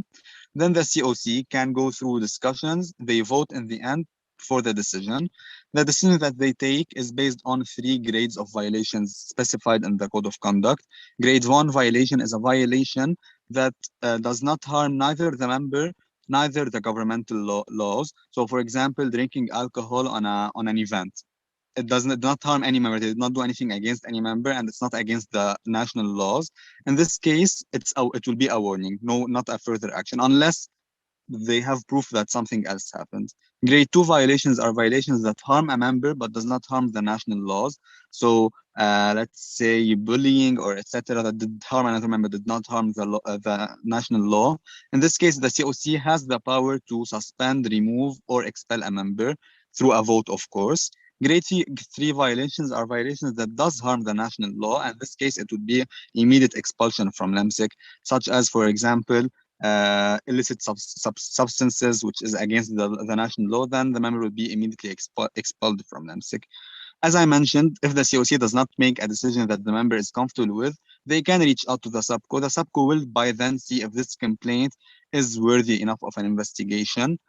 Then the COC can go through discussions. They vote in the end for the decision. The decision that they take is based on 3 grades of violations specified in the Code of Conduct. Grade 1 violation is a violation that does not harm neither the member, neither the governmental laws. So for example, drinking alcohol on an event. It does not harm any member. They did not do anything against any member, and it's not against the national laws. In this case, it will be a warning, not a further action, unless they have proof that something else happened. Grade 2 violations are violations that harm a member but does not harm the national laws. So let's say bullying or etc. that did harm another member did not harm the national law. In this case, the COC has the power to suspend, remove, or expel a member through a vote, of course. Grade 3 violations are violations that does harm the national law. In this case, it would be immediate expulsion from LEMSIC, such as, for example, illicit substances, which is against the national law. Then the member will be immediately expelled from LEMSIC. As I mentioned, if the COC does not make a decision that the member is comfortable with, they can reach out to the SUBCO. The SUBCO will by then see if this complaint is worthy enough of an investigation.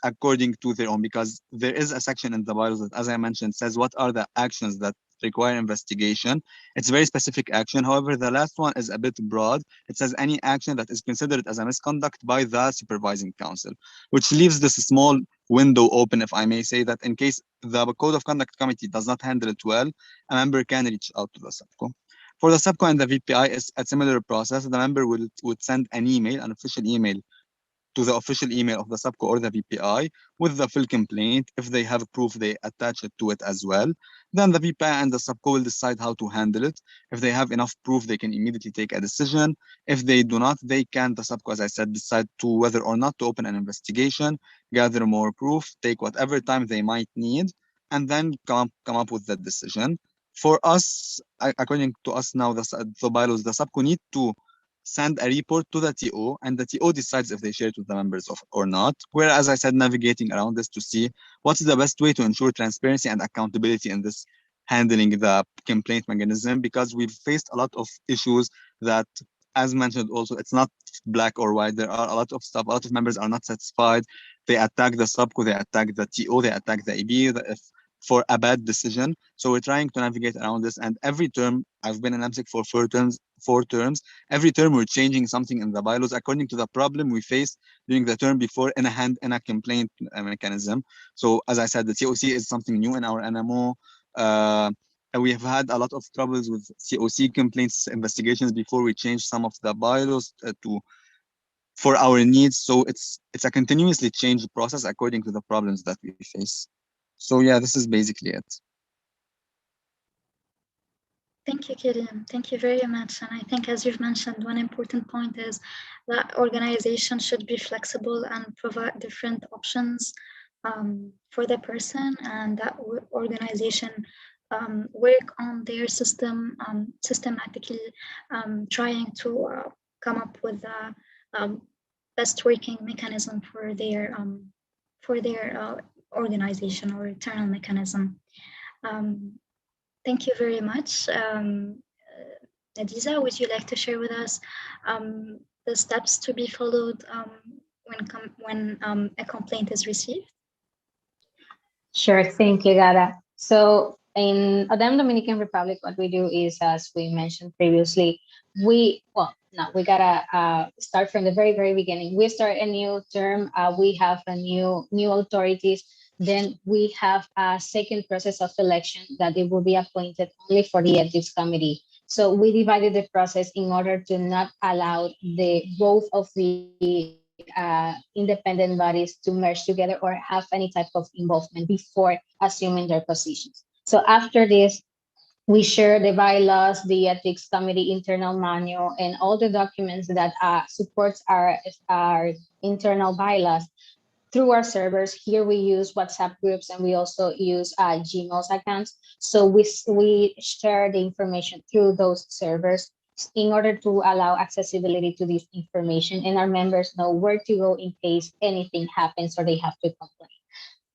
According to their own, because there is a section in the bylaws that, as I mentioned, says what are the actions that require investigation. It's very specific action. However, the last one is a bit broad. It says any action that is considered as a misconduct by the supervising council, which leaves this small window open, if I may say, that in case the Code of Conduct Committee does not handle it well, a member can reach out to the subco. For the subco and the VPI, it's a similar process. The member would send an email, an official email, to the official email of the subco or the VPI with the full complaint. If they have proof, they attach it to it as well. Then the VPI and the subco will decide how to handle it. If they have enough proof, they can immediately take a decision. If they do not, they can, the subco, as I said, decide to whether or not to open an investigation, gather more proof, take whatever time they might need, and then come up with that decision. For us, according to us now, the bylaws, the subco need to send a report to the TO, and the TO decides if they share it with the members or not. Whereas I said, navigating around this to see what's the best way to ensure transparency and accountability in this handling the complaint mechanism, because we've faced a lot of issues that, as mentioned also, it's not black or white. There are a lot of stuff. A lot of members are not satisfied. They attack the subco, they attack the TO, they attack the EB for a bad decision. So we're trying to navigate around this. And every term, I've been in MSIC for 4 terms. Every term we're changing something in the bylaws according to the problem we faced during the term before in a complaint mechanism. So as I said, the COC is something new in our NMO. We have had a lot of troubles with COC complaints investigations before we changed some of the bylaws for our needs. So it's a continuously changed process according to the problems that we face. So yeah, this is basically it. Thank you, Kirim. Thank you very much. And I think, as you've mentioned, one important point is that organization should be flexible and provide different options for the person, and that organization work on their system systematically, trying to come up with the best working mechanism for their organization or internal mechanism. Thank you very much. Nadiza, would you like to share with us the steps to be followed when a complaint is received? Sure, thank you, Gada. So in Odem Dominican Republic, what we do is, as we mentioned previously, we gotta start from the very beginning. We start a new term. We have a new authorities. Then we have a second process of election that it will be appointed only for the ethics committee. So we divided the process in order to not allow the both of the independent bodies to merge together or have any type of involvement before assuming their positions. So after this, we share the bylaws, the ethics committee internal manual, and all the documents that supports our internal bylaws through our servers. Here we use WhatsApp groups, and we also use Gmail accounts. So we share the information through those servers in order to allow accessibility to this information, and our members know where to go in case anything happens or they have to complain.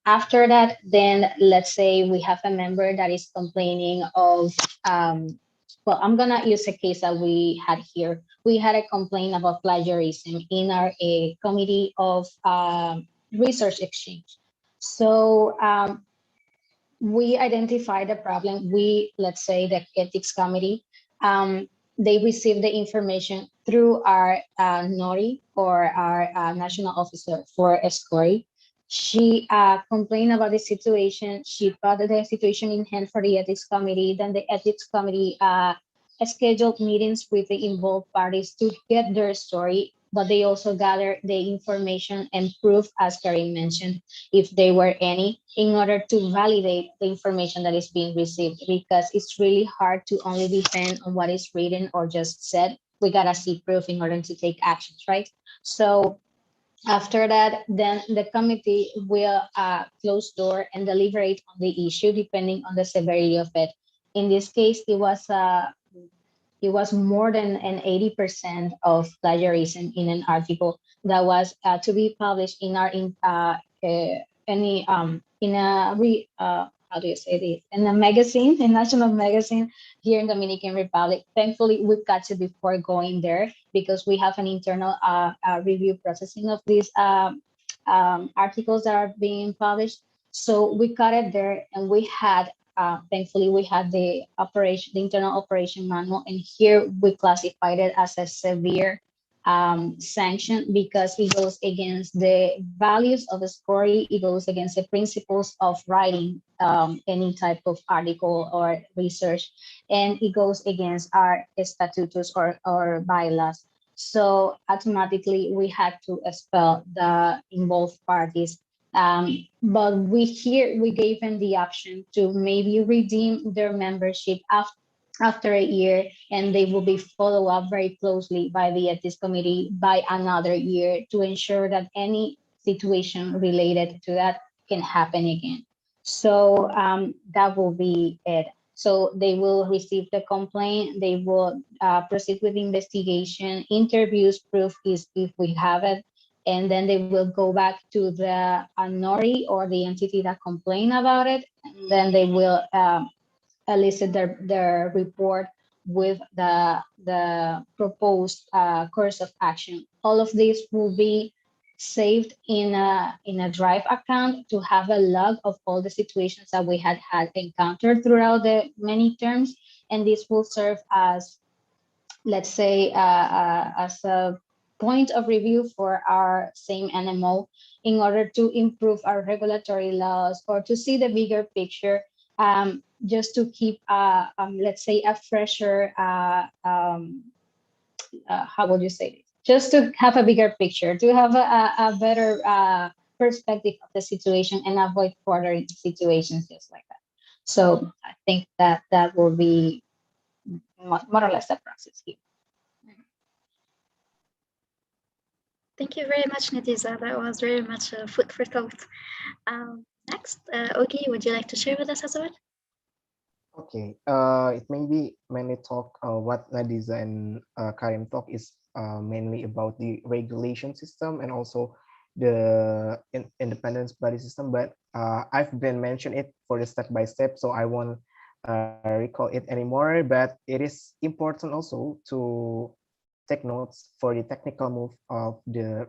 After that, then let's say we have a member that is complaining of, well, I'm gonna use a case that we had here. We had a complaint about plagiarism in our committee of research exchange. So we identified the problem. Let's say the ethics committee, they received the information through our NORI, or our national officer for SCORI. She complained about the situation. She brought the situation in hand for the ethics committee. Then the ethics committee scheduled meetings with the involved parties to get their story, but they also gathered the information and proof, as Karim mentioned, if there were any, in order to validate the information that is being received, because it's really hard to only depend on what is written or just said. We gotta see proof in order to take actions, right? So after that, then the committee will close door and deliberate on the issue depending on the severity of it. In this case, it was more than an 80% of plagiarism in an article that was to be published in our how do you say this, in a magazine, a national magazine here in Dominican Republic. Thankfully, we got it before going there, because we have an internal review processing of these articles that are being published. So we got it there, and we had thankfully we had the internal operation manual, and here we classified it as a severe sanction because it goes against the values of the story. It goes against the principles of writing any type of article or research, and it goes against our statutos or bylaws. So automatically we had to expel the involved parties. But we gave them the option to maybe redeem their membership after a year, and they will be followed up very closely by the ethics committee by another year to ensure that any situation related to that can happen again. So that will be it. So they will receive the complaint, they will proceed with investigation, interviews, proof is if we have it, and then they will go back to the NORI or the entity that complained about it, and then they will elicit their report with the proposed course of action. All of this will be saved in a Drive account to have a log of all the situations that we had encountered throughout the many terms, and this will serve as, let's say, as a point of review for our same NMO in order to improve our regulatory laws or to see the bigger picture, just to keep, let's say, a fresher, how would you say it? Just to have a bigger picture, to have a better perspective of the situation and avoid further situations just like that. So I think that that will be more or less the process here. Thank you very much, Natiza. That was very much food for thought. Next, Ogi, would you like to share with us as well? Okay, it may be mainly talk what Nadiza and Karim talk is mainly about the regulation system and also the independence body system, but I've been mentioned it for the step by step, so I won't recall it anymore. But it is important also to take notes for the technical move of the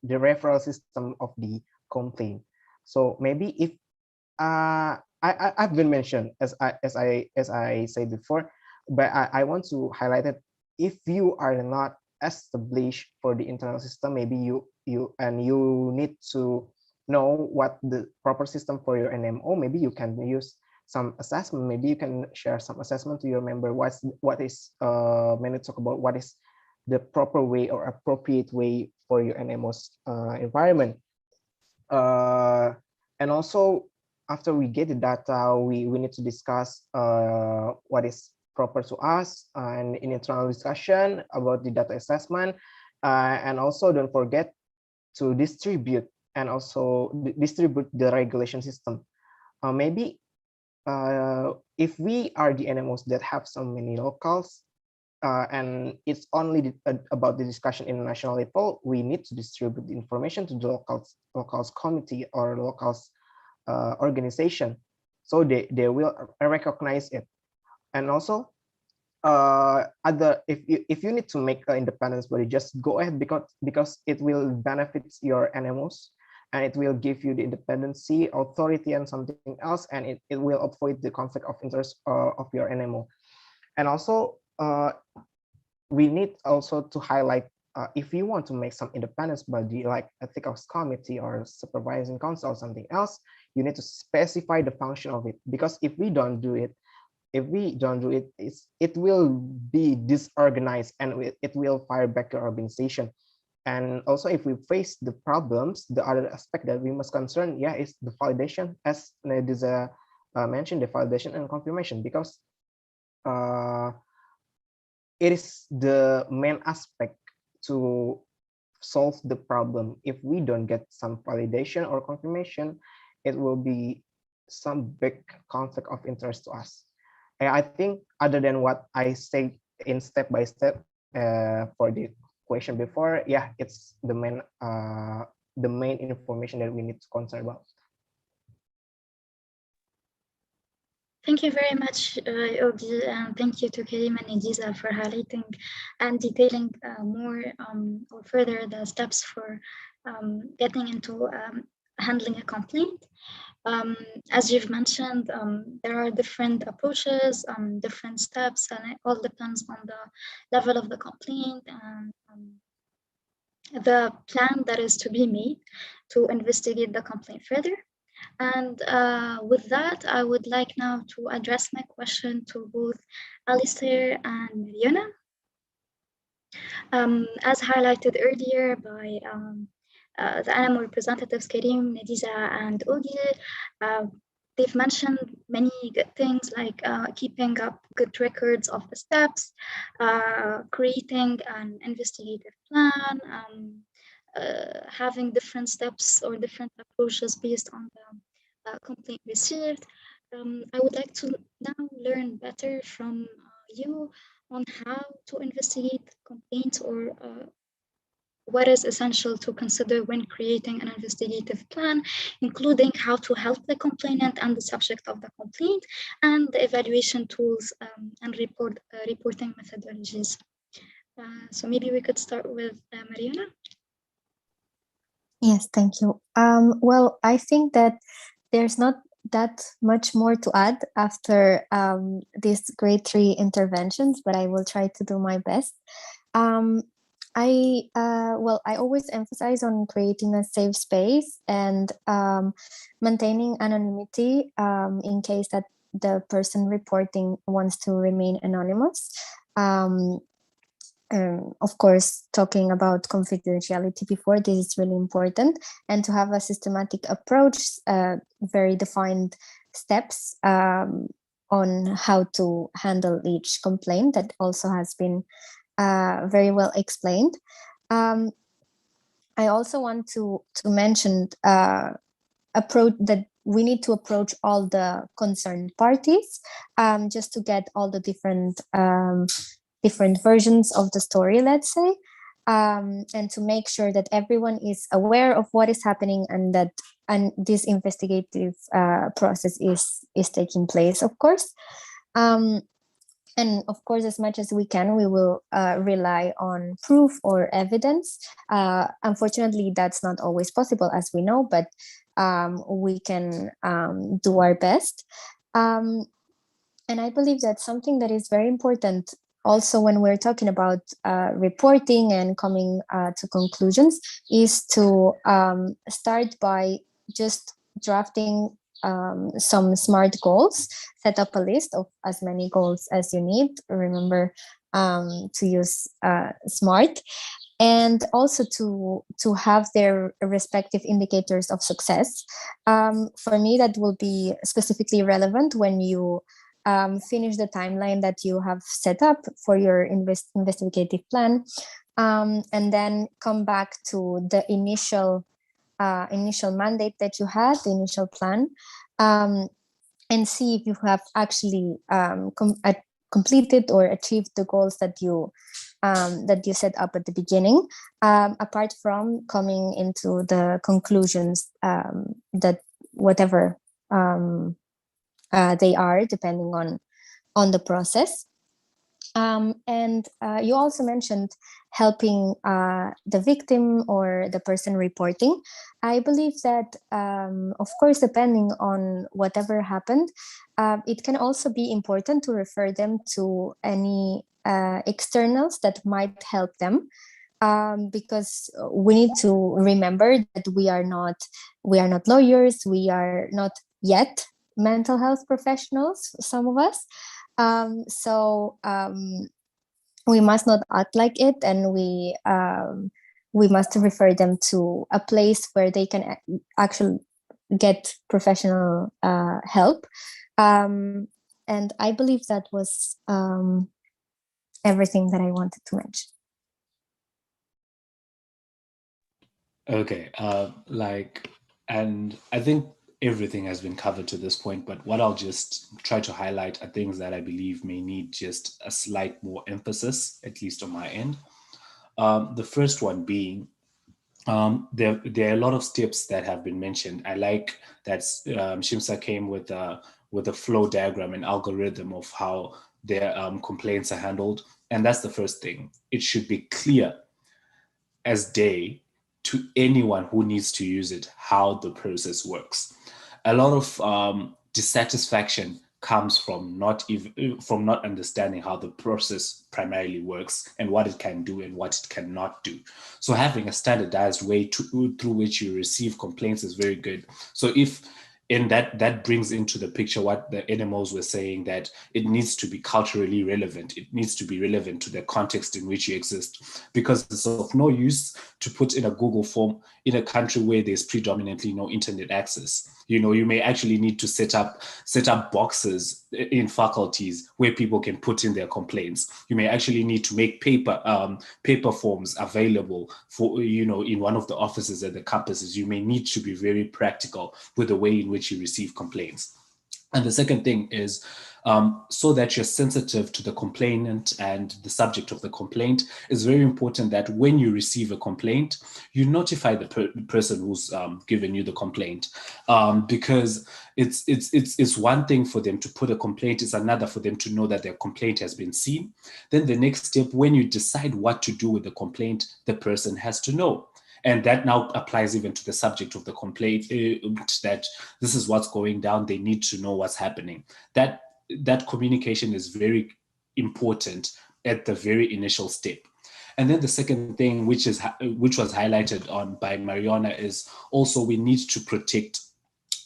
referral system of the complaint. So maybe if I've been mentioned as I said before, but I want to highlight that if you are not established for the internal system, maybe you need to know what the proper system for your NMO. Maybe you can use some assessment. Maybe you can share some assessment to your member. What is mainly talk about what is the proper way or appropriate way for your NMO's environment. And also, after we get the data, we need to discuss what is proper to us and in internal discussion about the data assessment. And also don't forget to distribute and also distribute the regulation system. Maybe if we are the NMOs that have so many locals, and it's only about the discussion in national level, we need to distribute the information to the locals committee or locals organization, so they will recognize it. And also if you need to make an independence body, just go ahead, because it will benefit your NMOs and it will give you the independency, authority, and something else, and it will avoid the conflict of interest of your NMO. And also we need also to highlight, if you want to make some independence body like ethics committee or supervising council or something else, you need to specify the function of it, because if we don't do it, it will be disorganized and it will fire back your organization. And also, if we face the problems, the other aspect that we must concern, is the validation, as Nadiza mentioned, the validation and confirmation, because it is the main aspect to solve the problem. If we don't get some validation or confirmation, it will be some big conflict of interest to us. And I think, other than what I said in step by step for the question before, it's the main information that we need to concern about. Thank you very much, Ogi, and thank you to Karim and Nadiza for highlighting and detailing more or further the steps for getting into handling a complaint. As you've mentioned, there are different approaches, different steps, and it all depends on the level of the complaint and the plan that is to be made to investigate the complaint further. And with that, I would like now to address my question to both Alistair and Mariana. As highlighted earlier by the animal representatives, Karim, Nadiza, and Ogi, they've mentioned many good things like keeping up good records of the steps, creating an investigative plan, having different steps or different approaches based on the complaint received. I would like to now learn better from you on how to investigate complaints or what is essential to consider when creating an investigative plan, including how to help the complainant and the subject of the complaint, and the evaluation tools and reporting methodologies. So maybe we could start with Mariana. Yes, thank you. Well, I think that there's not that much more to add after these great three interventions, but I will try to do my best. I always emphasize on creating a safe space and maintaining anonymity in case that the person reporting wants to remain anonymous. Of course, talking about confidentiality before, this is really important, and to have a systematic approach, very defined steps on how to handle each complaint that also has been very well explained. I also want to mention approach that we need to approach all the concerned parties just to get all the different versions of the story, let's say, and to make sure that everyone is aware of what is happening and that this investigative process is taking place, of course. And of course, as much as we can, we will rely on proof or evidence. Unfortunately, that's not always possible, as we know, but we can do our best. And I believe that something that is very important also when we're talking about reporting and coming to conclusions is to start by just drafting some SMART goals, set up a list of as many goals as you need. Remember to use SMART, and also to have their respective indicators of success. For me, that will be specifically relevant when you finish the timeline that you have set up for your investigative plan, and then come back to the initial mandate that you had, the initial plan, and see if you have actually completed or achieved the goals that you set up at the beginning, apart from coming into the conclusions that whatever they are, depending on the process. And you also mentioned helping the victim or the person reporting. I believe that, of course, depending on whatever happened, it can also be important to refer them to any externals that might help them, because we need to remember that we are not lawyers, we are not yet mental health professionals, some of us. So we must not act like it, and we must refer them to a place where they can actually get professional help. And I believe that was everything that I wanted to mention. Okay, and I think everything has been covered to this point, but what I'll just try to highlight are things that I believe may need just a slight more emphasis, at least on my end. The first one being, there are a lot of steps that have been mentioned. I like that Shimsa came with a flow diagram and algorithm of how their complaints are handled. And that's the first thing. It should be clear as day to anyone who needs to use it how the process works. A lot of dissatisfaction comes from not understanding how the process primarily works and what it can do and what it cannot do. So having a standardized way through which you receive complaints is very good. So if and that brings into the picture what the animals were saying, that it needs to be culturally relevant. It needs to be relevant to the context in which you exist, because it's of no use to put in a Google form in a country where there's predominantly no internet access. You may actually need to set up boxes in faculties where people can put in their complaints. You may actually need to make paper forms available for, in one of the offices at the campuses. You may need to be very practical with the way in which you receive complaints. And the second thing is, so that you're sensitive to the complainant and the subject of the complaint, it's very important that when you receive a complaint, you notify the person who's given you the complaint, because it's one thing for them to put a complaint, it's another for them to know that their complaint has been seen. Then the next step, when you decide what to do with the complaint, the person has to know. And that now applies even to the subject of the complaint, that this is what's going down. They need to know what's happening. That communication is very important at the very initial step. And then the second thing, which was highlighted on by Mariana, is also we need to protect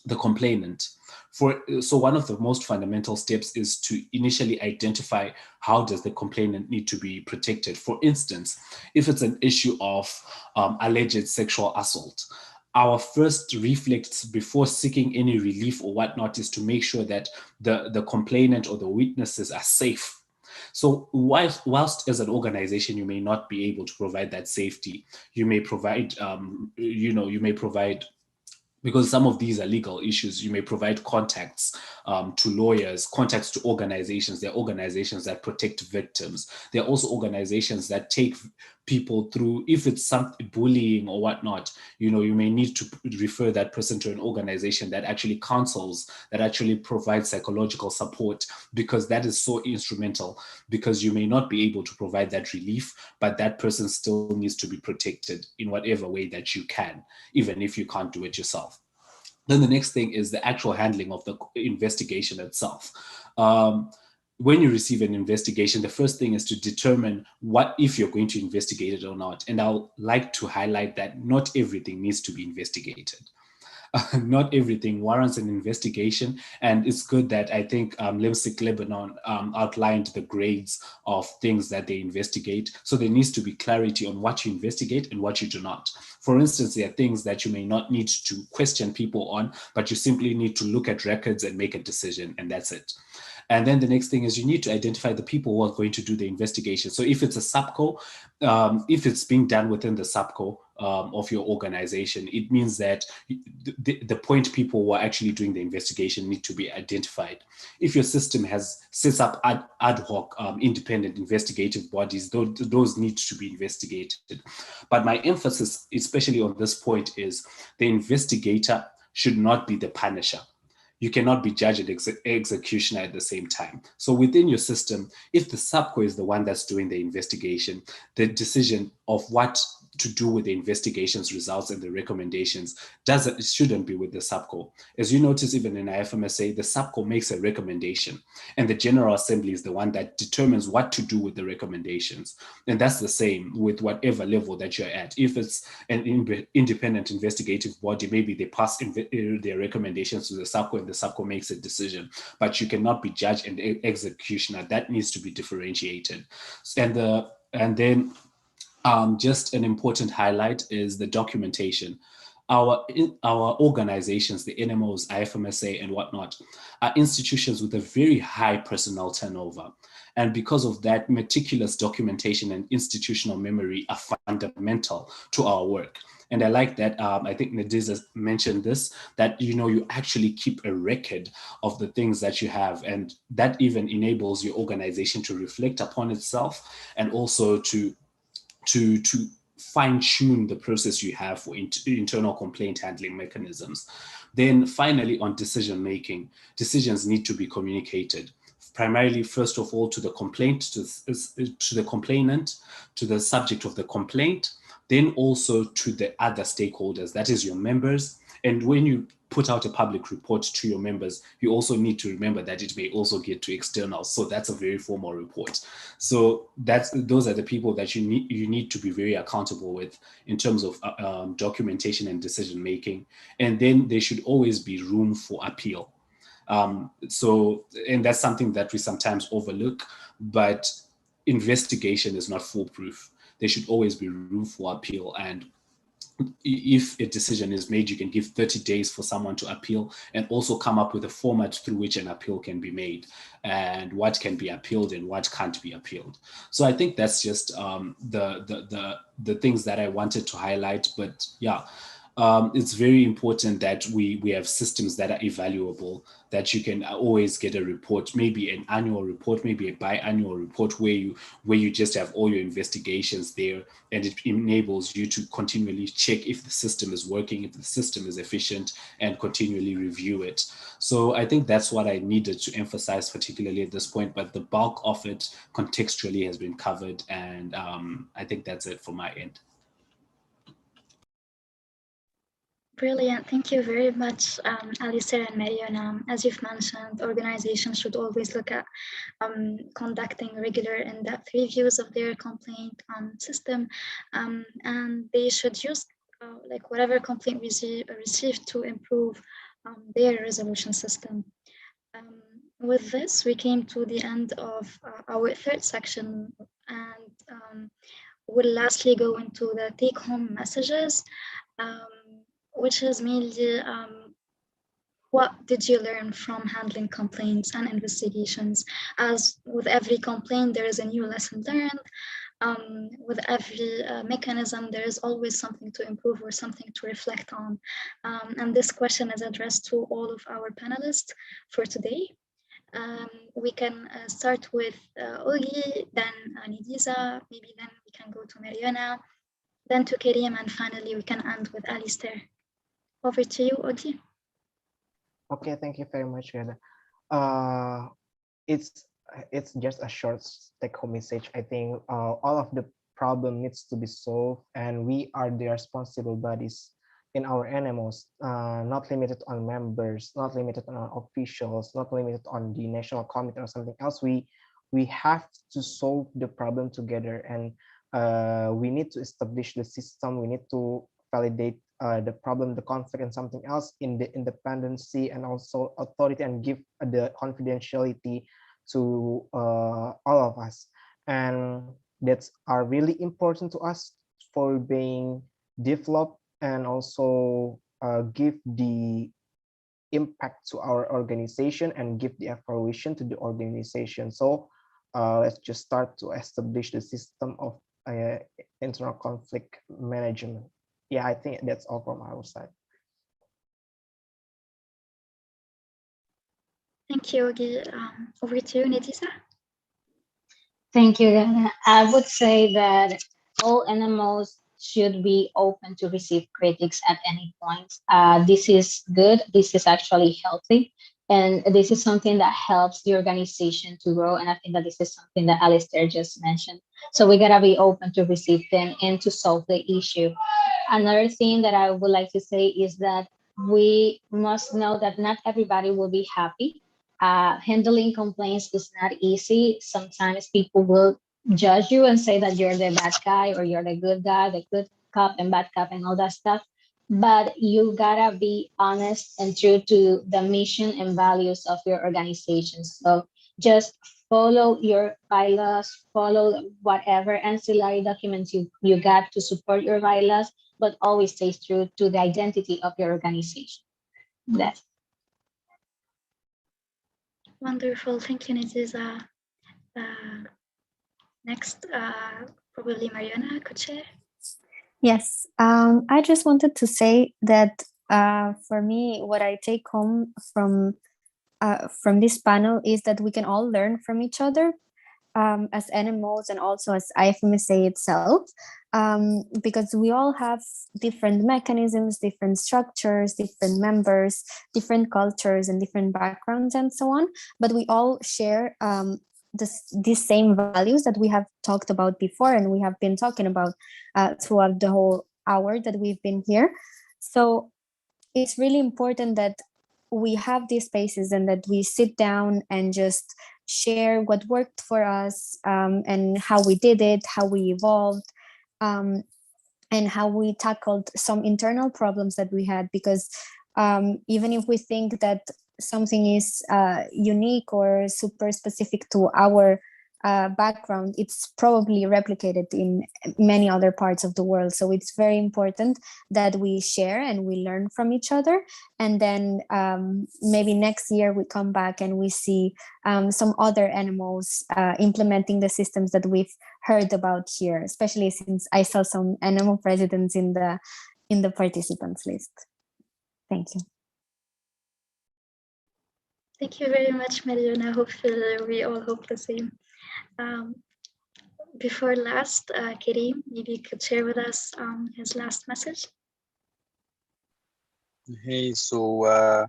the complainant. So one of the most fundamental steps is to initially identify how does the complainant need to be protected. For instance, if it's an issue of alleged sexual assault, our first reflex before seeking any relief or whatnot is to make sure that the complainant or the witnesses are safe. So whilst as an organization you may not be able to provide that safety, you may provide, because some of these are legal issues, you may provide contacts to lawyers, contacts to organizations. There are organizations that protect victims. There are also organizations that take people through, if it's some bullying or whatnot, you may need to refer that person to an organization that actually counsels, that actually provides psychological support, because that is so instrumental, because you may not be able to provide that relief, but that person still needs to be protected in whatever way that you can, even if you can't do it yourself. Then the next thing is the actual handling of the investigation itself. When you receive an investigation, the first thing is to determine what if you're going to investigate it or not. And I'll like to highlight that not everything needs to be investigated. Not everything warrants an investigation. And it's good that I think LIMSIC Lebanon outlined the grades of things that they investigate. So there needs to be clarity on what you investigate and what you do not. For instance, there are things that you may not need to question people on, but you simply need to look at records and make a decision, and that's it. And then the next thing is you need to identify the people who are going to do the investigation. So if it's a subco, if it's being done within the subco of your organization, it means that the point people who are actually doing the investigation need to be identified. If your system sets up ad hoc independent investigative bodies, those need to be investigated. But my emphasis, especially on this point, is the investigator should not be the punisher. You cannot be judge and executioner at the same time. So within your system, if the subco is the one that's doing the investigation, the decision of what to do with the investigation's results and the recommendations shouldn't be with the subco. As you notice, even in IFMSA, the subco makes a recommendation, and the General Assembly is the one that determines what to do with the recommendations. And that's the same with whatever level that you're at. If it's an independent investigative body, maybe they pass their recommendations to the subco, and the subco makes a decision. But you cannot be judge and executioner. That needs to be differentiated. And then just an important highlight is the documentation. Our organizations, the NMOs, IFMSA and whatnot, are institutions with a very high personnel turnover. And because of that, meticulous documentation and institutional memory are fundamental to our work. And I like that, I think Nadiza mentioned this, that you actually keep a record of the things that you have. And that even enables your organization to reflect upon itself, and also to fine-tune the process you have for internal complaint handling mechanisms. Then finally, on decision making, decisions need to be communicated. Primarily, first of all, to the complaint, to the complainant, to the subject of the complaint, then also to the other stakeholders, that is your members. And when you put out a public report to your members, you also need to remember that it may also get to externals. So that's a very formal report. So those are the people that you need to be very accountable with in terms of documentation and decision making. And then there should always be room for appeal. And that's something that we sometimes overlook, but investigation is not foolproof. There should always be room for appeal. And if a decision is made, you can give 30 days for someone to appeal, and also come up with a format through which an appeal can be made, and what can be appealed and what can't be appealed. So I think that's just the things that I wanted to highlight. But yeah, it's very important that we have systems that are evaluable, that you can always get a report, maybe an annual report, maybe a biannual report, where you just have all your investigations there, and it enables you to continually check if the system is working, if the system is efficient, and continually review it. So I think that's what I needed to emphasize, particularly at this point, but the bulk of it contextually has been covered, and I think that's it for my end. Brilliant. Thank you very much, Alistair and Mariana. As you've mentioned, organizations should always look at conducting regular in-depth reviews of their complaint system, and they should use like whatever complaint received to improve their resolution system. With this, we came to the end of our third section, and we'll lastly go into the take-home messages. Which is mainly what did you learn from handling complaints and investigations? As with every complaint, there is a new lesson learned. With every mechanism, there is always something to improve or something to reflect on. And this question is addressed to all of our panelists for today. We can start with Ogi, then Nidiza, maybe then we can go to Mariana, then to Karim, and finally we can end with Alistair. Over to you, Ogi. Okay, thank you very much, Reda. It's just a short take-home message. I think all of the problem needs to be solved, and we are the responsible bodies in our animals, not limited on members, not limited on officials, not limited on the national committee or something else. We have to solve the problem together, and we need to establish the system. We need to validate the problem, the conflict, and something else in the independency and also authority, and give the confidentiality to all of us. And that's are really important to us for being developed, and also give the impact to our organization and give the evaluation to the organization. So let's just start to establish the system of internal conflict management. Yeah, I think that's all from our side. Thank you, Ogi. Over to you, Nidisa. Thank you, Rana. I would say that all NMOs should be open to receive critics at any point. This is good. This is actually healthy. And this is something that helps the organization to grow. And I think that this is something that Alistair just mentioned. So we gotta be open to receive them and to solve the issue. Another thing that I would like to say is that we must know that not everybody will be happy. Handling complaints is not easy. Sometimes people will judge you and say that you're the bad guy or you're the good guy, the good cop and bad cop and all that stuff. But you gotta be honest and true to the mission and values of your organization. So just follow your bylaws, follow whatever ancillary documents you got to support your bylaws, but always stay true to the identity of your organization. That's Wonderful. Thank you, Nidisa. Next, probably Mariana could share. Yes, I just wanted to say that for me, what I take home from this panel is that we can all learn from each other as NMOs and also as IFMSA itself, because we all have different mechanisms, different structures, different members, different cultures, and different backgrounds, and so on. But we all share these same values that we have talked about before, and we have been talking about throughout the whole hour that we've been here. So it's really important that we have these spaces and that we sit down and just share what worked for us, and how we did it, how we evolved, and how we tackled some internal problems that we had. Because even if we think that something is unique or super specific to our background, it's probably replicated in many other parts of the world. So it's very important that we share and we learn from each other. And then maybe next year we come back and we see some other animals implementing the systems that we've heard about here, especially since I saw some animal presidents in the participants list. Thank you. Thank you very much, Mariana. Hopefully we all hope the same. Before last, Kareem, maybe you could share with us his last message. Hey, so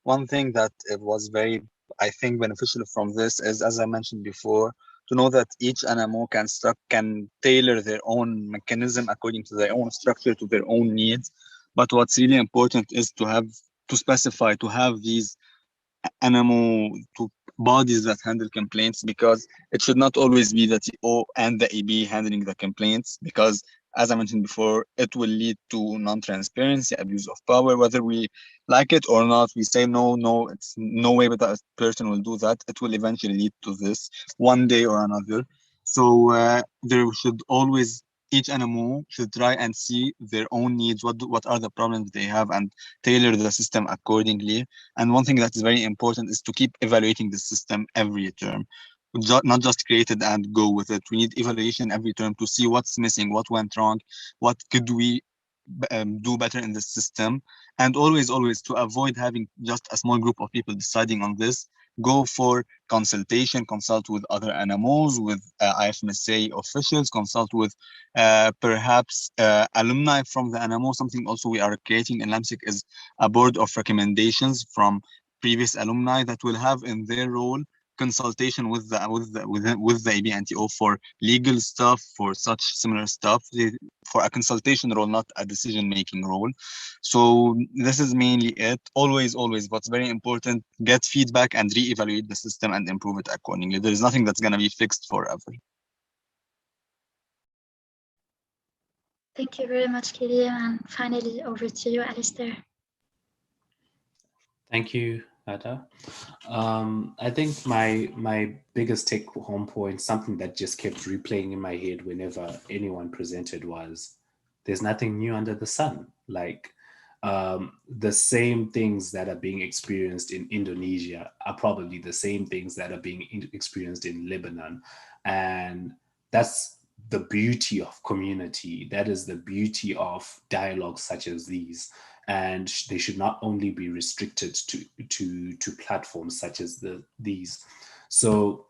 one thing that it was very, I think, beneficial from this is, as I mentioned before, to know that each animal can tailor their own mechanism according to their own structure, to their own needs. But what's really important is to specify, to have these animal to bodies that handle complaints, because it should not always be the TO and the EB handling the complaints, because as I mentioned before, it will lead to non-transparency, abuse of power, whether we like it or not. We say no, it's no way but that person will do that. It will eventually lead to this one day or another. So there should always, each animal should try and see their own needs, what are the problems they have, and tailor the system accordingly. And one thing that is very important is to keep evaluating the system every term. Not just create it and go with it. We need evaluation every term to see what's missing, what went wrong, what could we do better in the system. And always to avoid having just a small group of people deciding on this, go for consultation, consult with other animals, with IFMSA officials, consult with perhaps alumni from the animal. Something also we are creating in LAMSIC is a board of recommendations from previous alumni that will have in their role consultation with the ABNTO for legal stuff, for such similar stuff, for a consultation role, not a decision-making role. So this is mainly it. Always, what's very important, get feedback and re-evaluate the system and improve it accordingly. There is nothing that's going to be fixed forever. Thank you very much, Kareem. And finally, over to you, Alistair. Thank you, Ada. I think my biggest take-home point, something that just kept replaying in my head whenever anyone presented, was there's nothing new under the sun. Like the same things that are being experienced in Indonesia are probably the same things that are being experienced in Lebanon. And that's the beauty of community. That is the beauty of dialogues such as these. And they should not only be restricted to platforms such as these. So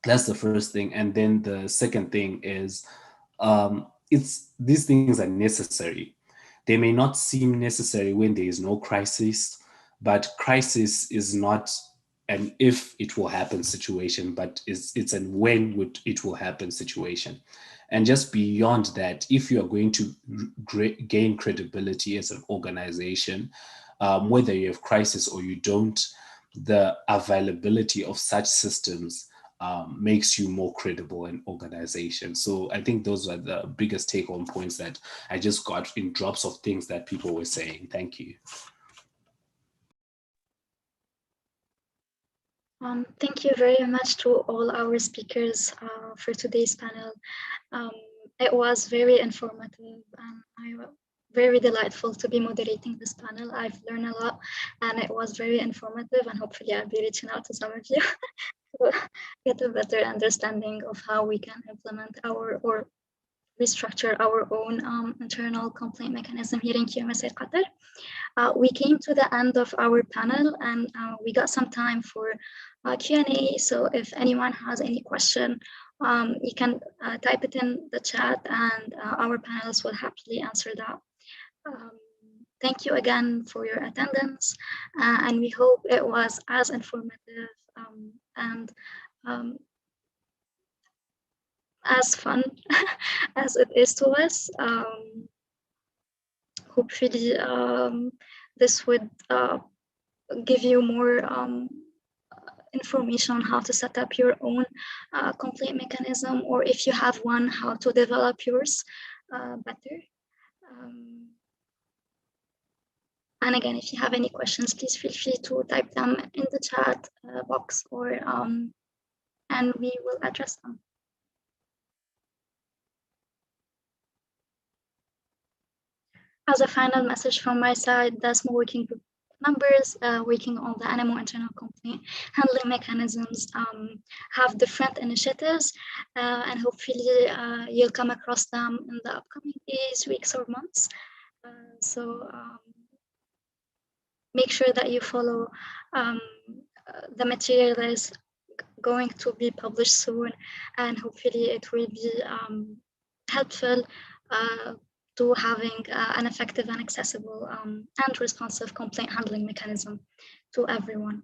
that's the first thing. And then the second thing is these things are necessary. They may not seem necessary when there is no crisis, but crisis is not an if it will happen situation, but it's an when it will happen situation. And just beyond that, if you are going to gain credibility as an organization, whether you have crisis or you don't, the availability of such systems makes you more credible an organization. So I think those are the biggest take-home points that I just got in drops of things that people were saying. Thank you. Thank you very much to all our speakers for today's panel. It was very informative and very delightful to be moderating this panel. I've learned a lot and it was very informative, and hopefully I'll be reaching out to some of you to get a better understanding of how we can implement or restructure our own internal complaint mechanism here in QMSA Qatar. We came to the end of our panel and we got some time for Q&A. So if anyone has any question, you can type it in the chat and our panelists will happily answer that. Thank you again for your attendance and we hope it was as informative and as fun as it is to us. Hopefully, this would give you more information on how to set up your own complaint mechanism, or if you have one, how to develop yours better. And again, if you have any questions, please feel free to type them in the chat box, or and we will address them. As a final message from my side, the small working group members working on the animal internal complaint handling mechanisms have different initiatives, and hopefully you'll come across them in the upcoming days, weeks, or months. So make sure that you follow the material that is going to be published soon, and hopefully it will be helpful to having an effective and accessible and responsive complaint handling mechanism to everyone.